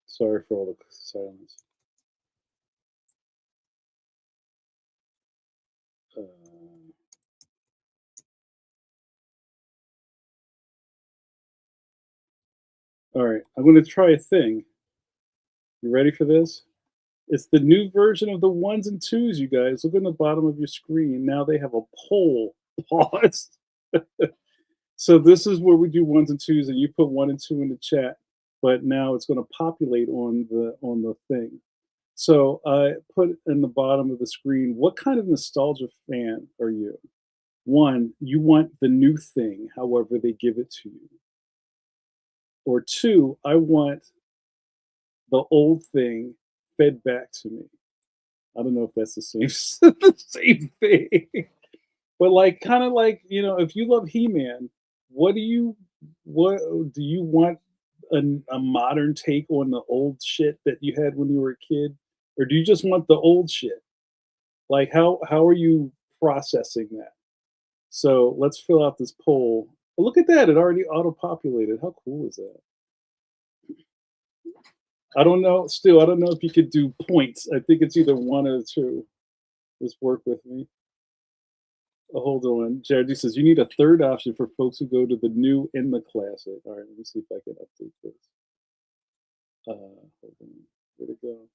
Sorry for all the silence. Uh, all right, I'm going to try a thing. You ready for this? It's the new version of the ones and twos, you guys. Look on the bottom of your screen. Now they have a poll. Pause. So this is where we do ones and twos, and you put one and two in the chat. But now it's going to populate on the thing. So I put in the bottom of the screen, what kind of nostalgia fan are you? One, you want the new thing, however they give it to you. Or two, I want the old thing fed back to me. I don't know if that's the same the same thing. But like kind of like, if you love He-Man, what do you what do you want a modern take on the old shit that you had when you were a kid? Or do you just want the old shit? Like how are you processing that? So let's fill out this poll. Look at that, it already auto-populated. How cool is that? I don't know. Still, I don't know if you could do points. I think it's either one or two. Just work with me. Hold on. Jared says you need a third option for folks who go to the new in the classic. All right, let me see if I can update this. Hold on. Where'd it go?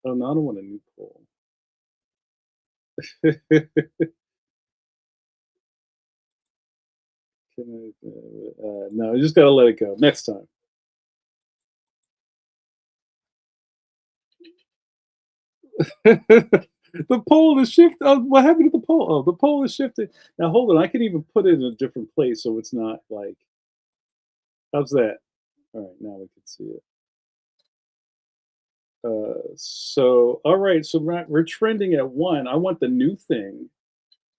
Oh no, I don't want a new poll. No, I just gotta let it go. Next time. The poll is shifted. Oh, what happened to the poll? Oh, the poll is shifted. Now hold on. I can even put it in a different place so it's not like. How's that? All right, now we can see it. So all right, so we're trending at one. I want the new thing,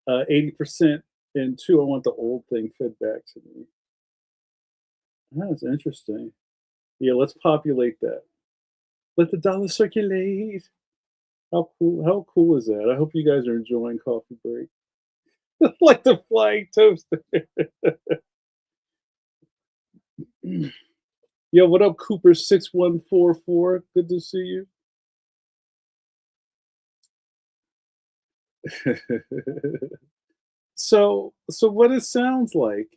80%, and two, I want the old thing fed back to me. That's interesting. Yeah, let's populate that. Let the dollar circulate. How cool is that? I hope you guys are enjoying coffee break. Like the flying toaster. Yo, what up, Cooper 6144? Good to see you. So what it sounds like.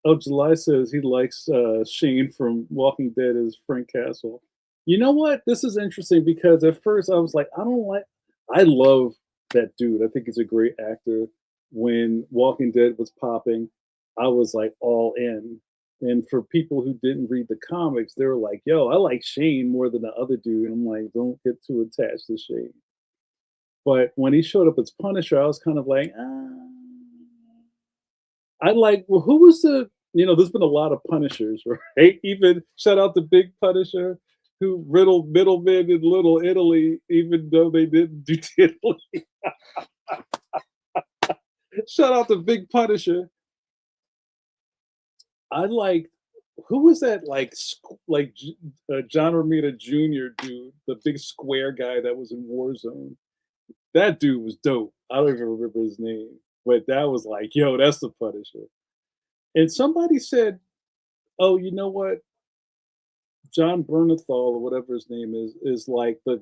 Oh, July says he likes Shane from Walking Dead as Frank Castle. You know what? This is interesting because at first I was like, I don't like. I love that dude. I think he's a great actor. When Walking Dead was popping, I was like all in. And for people who didn't read the comics, they were like, "Yo, I like Shane more than the other dude." And I'm like, "Don't get too attached to Shane." But when he showed up as Punisher, I was kind of like, ah. I like well, who was the there's been a lot of Punishers, right? Even shout out to Big Punisher, who riddled middlemen in Little Italy, even though they didn't do Italy. Shout out to Big Punisher. I like who was that John Romita Jr. dude, the big square guy that was in Warzone. That dude was dope. I don't even remember his name, but that was like, yo, that's the Punisher. And somebody said, "Oh, you know what? John Bernthal or whatever his name is like the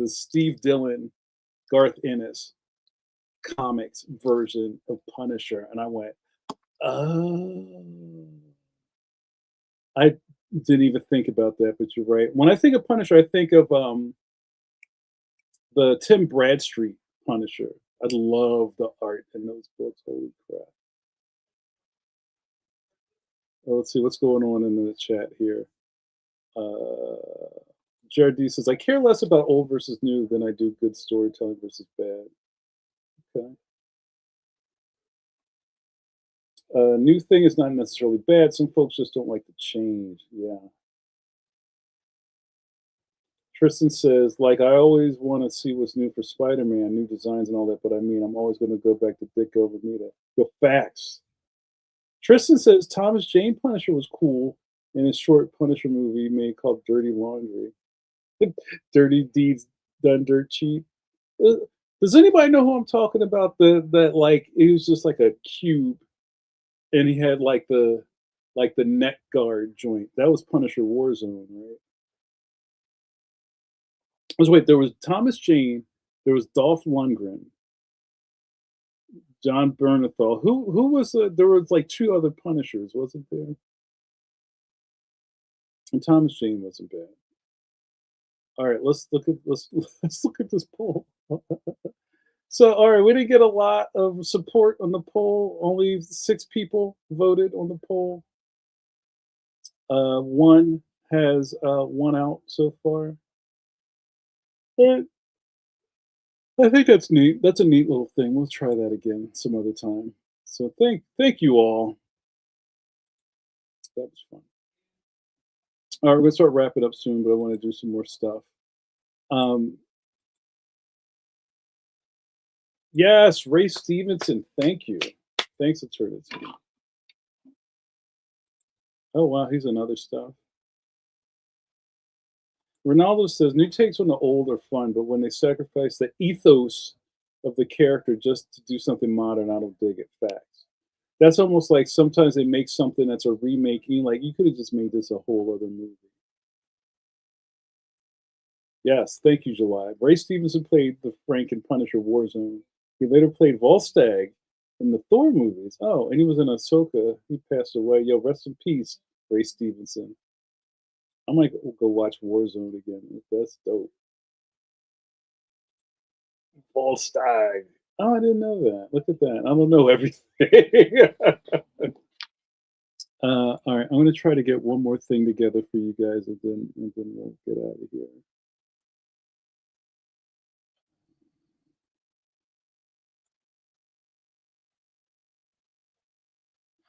Steve Dillon, Garth Ennis comics version of Punisher." And I went, "Oh." I didn't even think about that, but you're right. When I think of Punisher, I think of the Tim Bradstreet Punisher. I love the art in those books. Holy crap. Well, let's see what's going on in the chat here. Jared D says, I care less about old versus new than I do good storytelling versus bad. Okay. New thing is not necessarily bad. Some folks just don't like the change. Yeah. Tristan says, like, I always want to see what's new for Spider Man, new designs and all that, but I mean, I'm always going to go back to Dick Overmeter. Go facts. Tristan says Thomas Jane Punisher was cool in his short Punisher movie made called Dirty Laundry. Dirty deeds done dirt cheap. Uh, Does anybody know who I'm talking about? That like it was just like a cube, and he had like the neck guard joint. That was Punisher Warzone, right? Wait, there was Thomas Jane, there was Dolph Lundgren, John Bernthal. Who was there was like two other Punishers, wasn't there? And Thomas Jane wasn't bad. All right, let's look at this poll. So, all right, we didn't get a lot of support on the poll. Only 6 people voted on the poll. One has won out so far. But I think that's neat. That's a neat little thing. We'll try that again some other time. So thank you all. That was fun. All right, we're gonna start wrapping up soon, but I want to do some more stuff. Um, yes, Ray Stevenson. Thank you. Thanks, Eternity. Oh wow, he's another stuff. Ronaldo says new takes on the old are fun, but when they sacrifice the ethos of the character just to do something modern, I don't dig it. Facts. That's almost like sometimes they make something that's a remake. And you're like, you could have just made this a whole other movie. Yes, thank you, July. Ray Stevenson played the Frank and Punisher Warzone. He later played Volstagg in the Thor movies. Oh, and he was in Ahsoka. He passed away. Yo, rest in peace, Ray Stevenson. I might go watch Warzone again. That's dope. Volstagg. Oh, I didn't know that. Look at that. I don't know everything. All right, I'm gonna try to get one more thing together for you guys, and then we'll get out of here.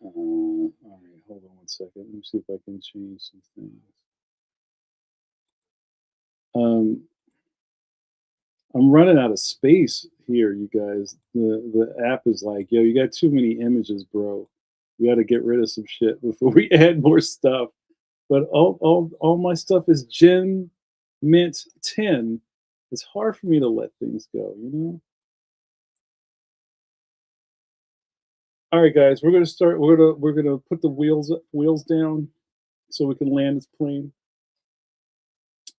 All right, hold on one second. Let me see if I can change some things. Um, I'm running out of space here, you guys. The app is like, yo, you got too many images, bro. You got to get rid of some shit before we add more stuff. But all my stuff is Gen Mint 10. It's hard for me to let things go, you know? All right, guys, we're gonna start. We're gonna put the wheels down so we can land this plane.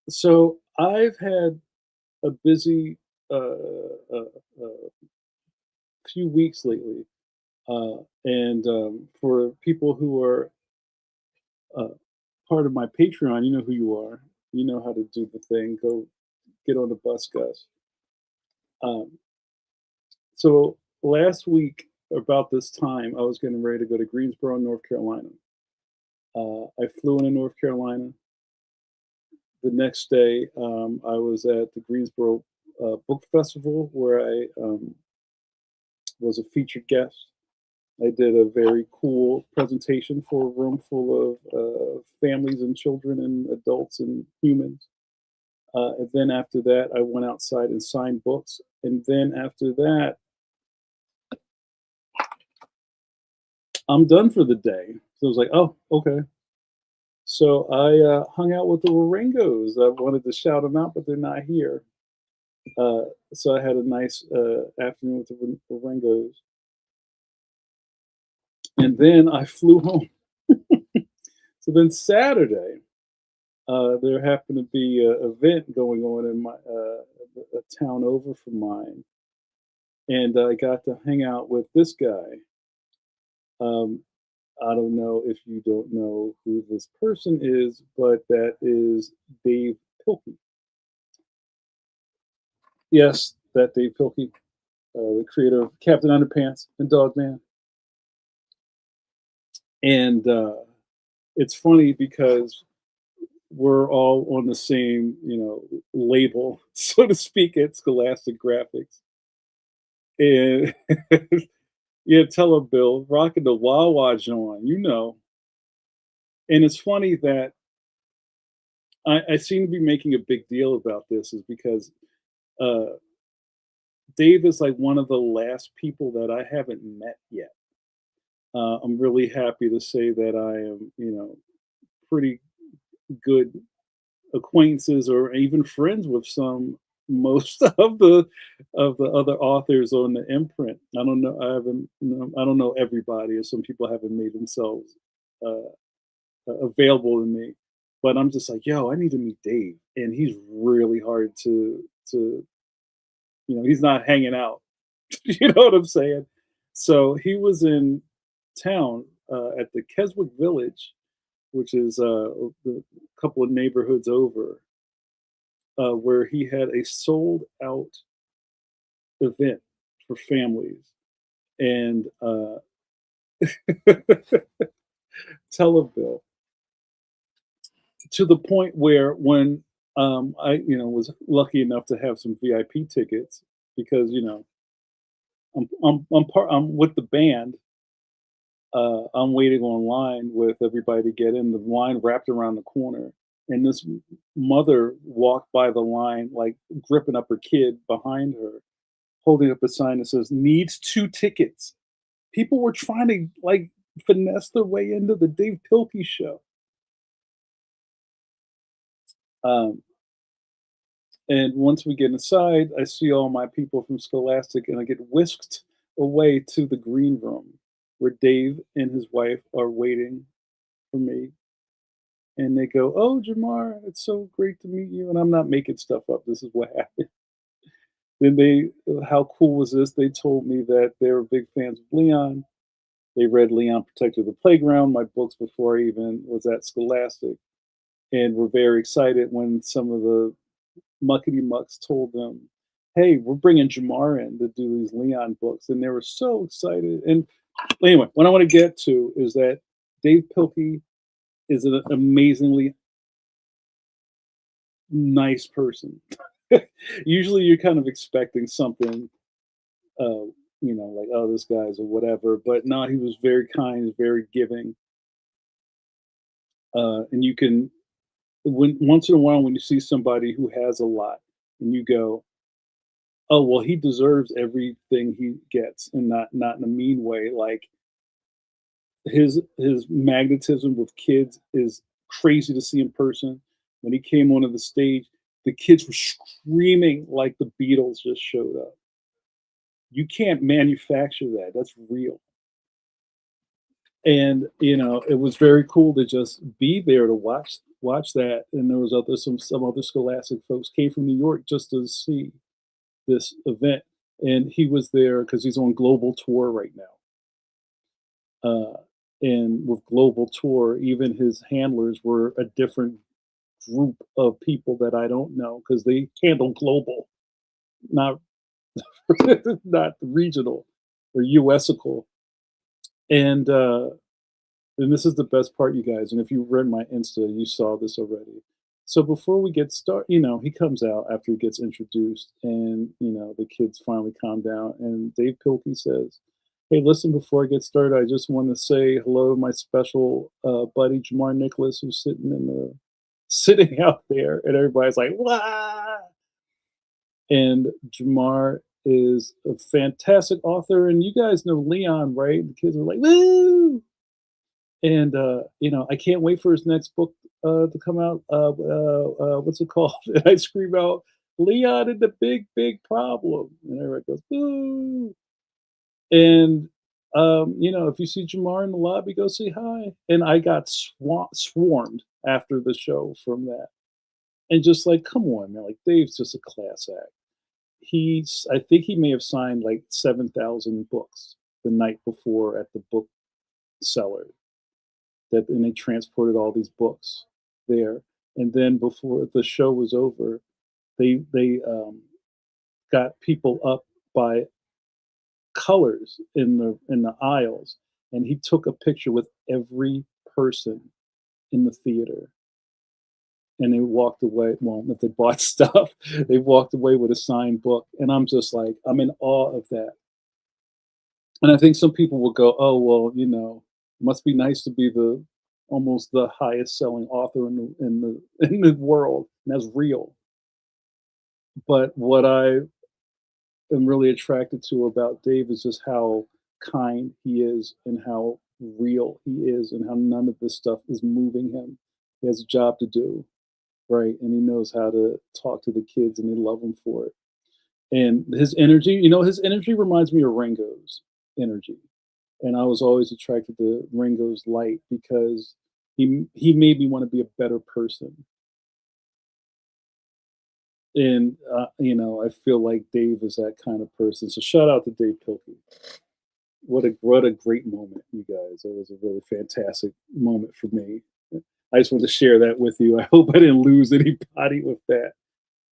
So I've had a busy few weeks lately, and for people who are uh, part of my Patreon, you know who you are. You know how to do the thing. Go get on the bus, Gus. Um, so last week, about this time, I was getting ready to go to Greensboro, North Carolina. I flew into North Carolina. The next day, I was at the Greensboro Book Festival where I was a featured guest. I did a very cool presentation for a room full of families and children and adults and humans. And then after that, I went outside and signed books. And then after that, I'm done for the day. So I was like, oh, okay. So I hung out with the Warengos. I wanted to shout them out, but they're not here. Uh, so I had a nice afternoon with the Warengos. And then I flew home. So then Saturday, there happened to be an event going on in my a town over from mine, and I got to hang out with this guy. Um, I don't know if you don't know who this person is, but that is Dave Pilkey. Yes, that Dave Pilkey, the creator of Captain Underpants and Dogman. And it's funny because we're all on the same, label, so to speak, at Scholastic Graphics. And yeah, tell him, Bill, rocking the Wawa joint, you know. And it's funny that I seem to be making a big deal about this, is because uh, Dave is like one of the last people that I haven't met yet. I'm really happy to say that I am, pretty good acquaintances or even friends with some most of the other authors on the imprint. I don't know. I don't know everybody, or some people haven't made themselves uh, available to me. But I'm just like, yo, I need to meet Dave, and he's really hard to he's not hanging out. You know what I'm saying? So he was in town at the Keswick Village, which is a couple of neighborhoods over, where he had a sold out event for families. And Telebill, to the point where when I was lucky enough to have some VIP tickets, because I'm with the band. I'm waiting online with everybody to get in. The line wrapped around the corner, and this mother walked by the line, like gripping up her kid behind her, holding up a sign that says "needs 2 tickets." People were trying to like finesse their way into the Dave Pilkey show. Um, and once we get inside, I see all my people from Scholastic, and I get whisked away to the green room where Dave and his wife are waiting for me. And they go, "Oh, Jamar, it's so great to meet you." And I'm not making stuff up. This is what happened. Then how cool was this? They told me that they were big fans of Leon. They read Leon Protector of the Playground, my books, before I even was at Scholastic, and were very excited when some of the muckety mucks told them, "Hey, we're bringing Jamar in to do these Leon books," and they were so excited. And anyway, what I want to get to is that Dave Pilkey is an amazingly nice person. Usually, you're kind of expecting something, uh, like, oh, this guy's or whatever. But no, he was very kind, very giving, and you can. when once in a while when you see somebody who has a lot and you go, "Oh, well, he deserves everything he gets," and not in a mean way, like, his magnetism with kids is crazy to see in person. When he came onto the stage, the kids were screaming like the Beatles just showed up. You can't manufacture that, that's real. And, it was very cool to just be there to watch that, and there was some other Scholastic folks came from New York just to see this event, and he was there because he's on global tour right now. And with global tour, even his handlers were a different group of people that I don't know because they handle global, not not regional or USical. And and this is the best part, you guys. And if you read my Insta, you saw this already. So before we get started, he comes out after he gets introduced, and the kids finally calm down. And Dave Pilkey says, "Hey, listen, before I get started, I just want to say hello to my special buddy Jamar Nicholas, who's sitting out there." And everybody's like, "Wow!" And Jamar is a fantastic author, and you guys know Leon, right? The kids are like, "Woo!" And, I can't wait for his next book, to come out. What's it called? And I scream out, "Leon and the Big, Big Problem." And everybody goes, "Boo." And, if you see Jamar in the lobby, go say hi. And I got swarmed after the show from that. And just like, come on, man. Like, Dave's just a class act. I think he may have signed like 7,000 books the night before at the bookseller and they transported all these books there. And then before the show was over, they got people up by colors in the aisles, and he took a picture with every person in the theater. And they walked away. Well, if they bought stuff, they walked away with a signed book. And I'm just like, I'm in awe of that. And I think some people will go, "Oh, well, must be nice to be the almost the highest selling author in the world." And that's real. But what I am really attracted to about Dave is just how kind he is and how real he is and how none of this stuff is moving him. He has a job to do, right? And he knows how to talk to the kids and they love him for it. And his energy reminds me of Ringo's energy. And I was always attracted to Ringo's light because he made me want to be a better person. And I feel like Dave is that kind of person. So shout out to Dave Pilkey. What a great moment, you guys. It was a really fantastic moment for me. I just wanted to share that with you. I hope I didn't lose anybody with that.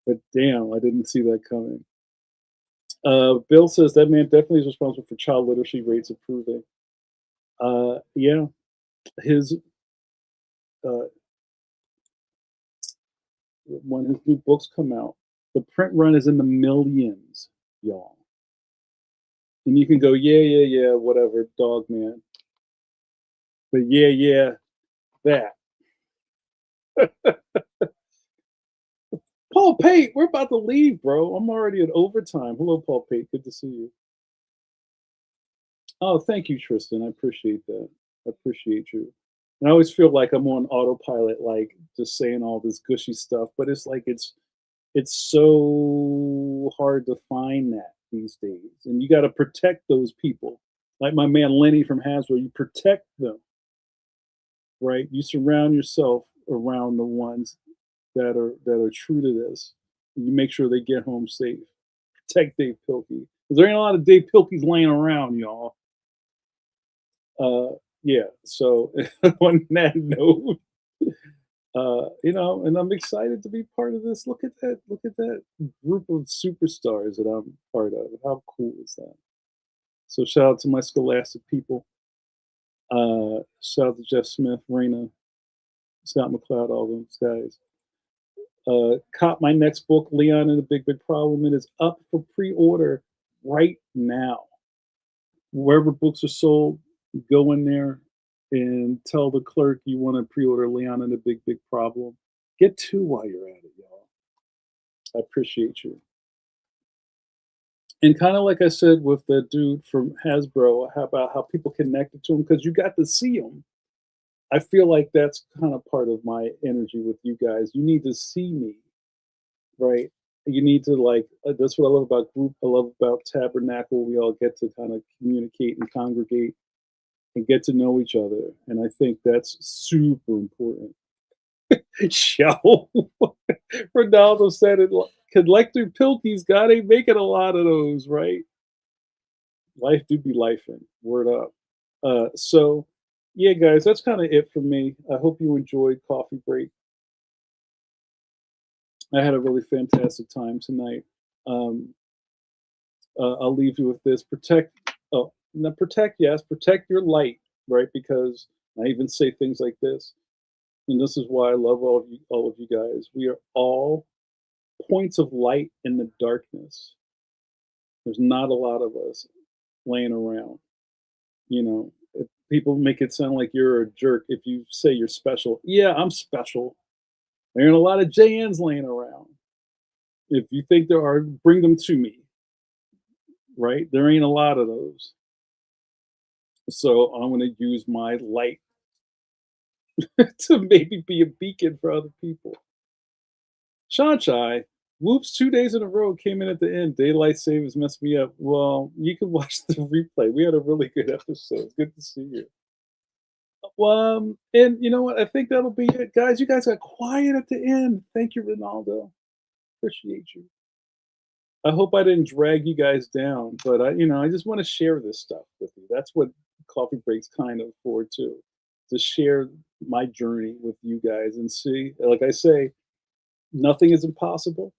But damn, I didn't see that coming. Bill says that man definitely is responsible for child literacy rates improving. Yeah, his uh, when his new books come out, the print run is in the millions, y'all. And you can go, yeah, yeah, yeah, whatever, dog man. But yeah, yeah, that. Paul Pate, we're about to leave, bro. I'm already at overtime. Hello, Paul Pate. Good to see you. Oh, thank you, Tristan. I appreciate that. I appreciate you. And I always feel like I'm on autopilot, like just saying all this gushy stuff, but it's like it's so hard to find that these days. And you got to protect those people. Like my man Lenny from Hasbro, you protect them, right? You surround yourself around the ones that are true to this. You make sure they get home safe. Protect Dave Pilkey. 'Cause there ain't a lot of Dave Pilkeys laying around, y'all. Yeah. So on that note, and I'm excited to be part of this. Look at that! Look at that group of superstars that I'm part of. How cool is that? So shout out to my Scholastic people. Shout out to Jeff Smith, Raina, Scott McCloud, all those guys. Caught my next book, Leon and the Big Big Problem. It is up for pre-order right now. Wherever books are sold, go in there and tell the clerk you want to pre-order Leon and the Big Big Problem. Get two while you're at it, y'all. I appreciate you. And kind of like I said with the dude from Hasbro, how about how people connected to him because you got to see him. I feel like that's kind of part of my energy with you guys. You need to see me, right? You need to like. That's what I love about group. I love about Tabernacle. We all get to kind of communicate and congregate and get to know each other, and I think that's super important. Show Ronaldo said it. Collector Pilkey's got ain't making a lot of those, right? Life do be lifing. Word up. So yeah, guys, that's kind of it for me. I hope you enjoyed Coffee Break. I had a really fantastic time tonight. Um, I'll leave you with this: protect. Oh, not protect. Yes, protect your light, right? Because I even say things like this, and this is why I love all of you. All of you guys. We are all points of light in the darkness. There's not a lot of us laying around. If people make it sound like you're a jerk if you say you're special. Yeah, I'm special. There ain't a lot of JNs laying around. If you think there are, bring them to me, right? There ain't a lot of those. So I'm going to use my light to maybe be a beacon for other people. Shanchai, whoops, 2 days in a row came in at the end. Daylight savings messed me up. Well, you can watch the replay. We had a really good episode. It's good to see you. And you know what? I think that'll be it, guys. You guys got quiet at the end. Thank you, Ronaldo. Appreciate you. I hope I didn't drag you guys down, but I just want to share this stuff with you. That's what Coffee Breaks kind of for too, to share my journey with you guys and see. Like I say, nothing is impossible.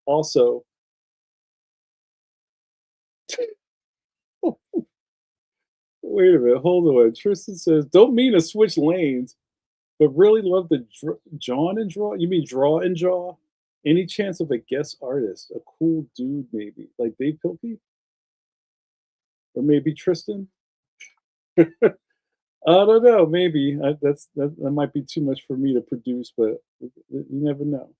Also, wait a minute, hold on. Tristan says, "Don't mean to switch lanes, but really love the John and draw. You mean draw and draw? Any chance of a guest artist, a cool dude maybe, like Dave Pilkey, or maybe Tristan? I don't know. Maybe that might be too much for me to produce, but you never know.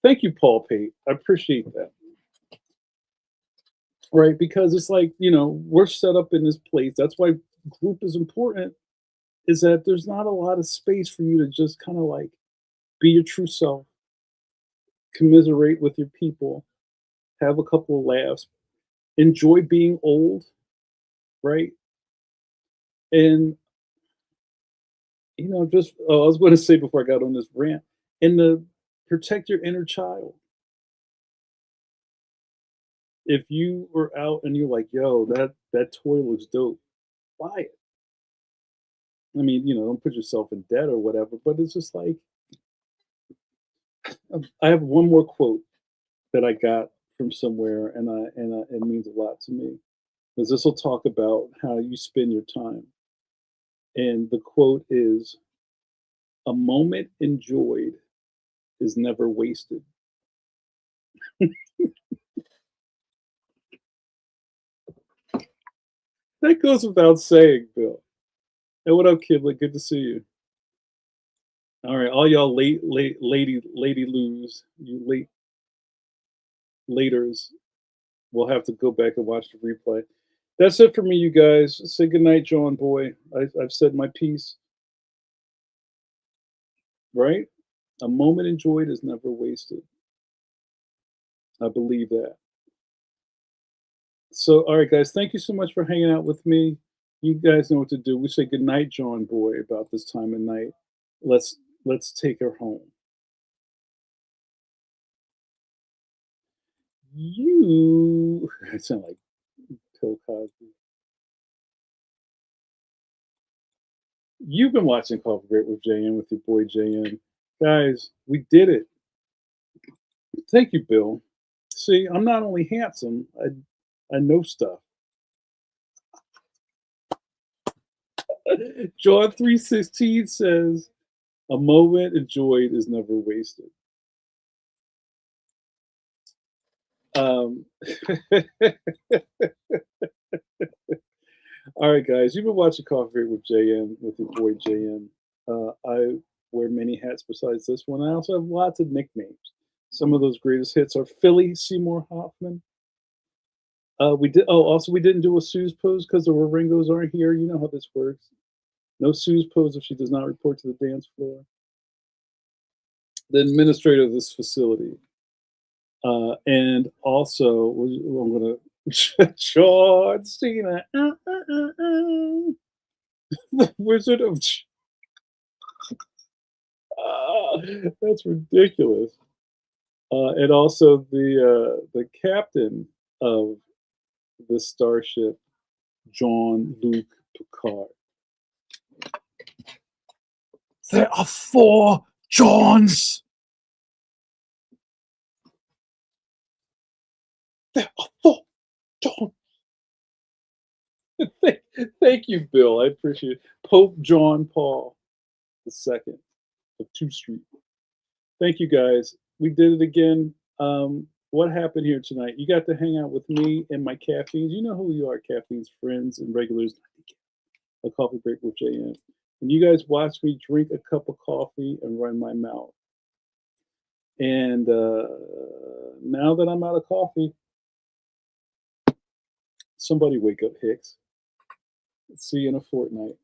Thank you, Paul Pate. I appreciate that. Right, because it's like we're set up in this place. That's why group is important. Is that there's not a lot of space for you to just kind of like be your true self, commiserate with your people, have a couple of laughs, enjoy being old, right? And just I was going to say before I got on this rant, and to protect your inner child. If you were out and you're like, "Yo, that toy looks dope," buy it. I mean, don't put yourself in debt or whatever, but it's just like I have one more quote that I got from somewhere, and it means a lot to me because this will talk about how you spend your time. And the quote is, "A moment enjoyed is never wasted." That goes without saying, Bill. Hey, what up, kid? Like, good to see you. All right, all y'all lady loos, you laters, will have to go back and watch the replay. That's it for me, you guys. Say goodnight, John Boy. I've said my piece, right? A moment enjoyed is never wasted. I believe that. So, all right, guys, thank you so much for hanging out with me. You guys know what to do. We say goodnight, John Boy, about this time of night. Let's take her home. You I sound like Bill Cosby. You've been watching Coffee Break with JN with your boy JN. Guys, we did it. Thank you, Bill. See, I'm not only handsome, I know stuff. John 3:16 says, "A moment enjoyed is never wasted." Um, all right, guys, you've been watching Coffee Break with JN with your boy JN. I wear many hats besides this one. I also have lots of nicknames. Some of those greatest hits are Philly Seymour Hoffman. We did. Oh, also we didn't do a Sue's pose because the Waringos aren't here. You know how this works. No Sue's pose if she does not report to the dance floor. The administrator of this facility, and also I'm going to John Cena, the Wizard of. That's ridiculous. And also the captain of the starship, Jean-Luc Picard. There are 4 Johns. There are 4 Johns. Thank you, Bill. I appreciate it. Pope John Paul II of 2 Street. Thank you, guys. We did it again. What happened here tonight? You got to hang out with me and my caffeines. You know who you are, caffeine's friends and regulars. A coffee break with JM. And you guys watch me drink a cup of coffee and run my mouth. And now that I'm out of coffee, somebody wake up Hicks. See you in a fortnight.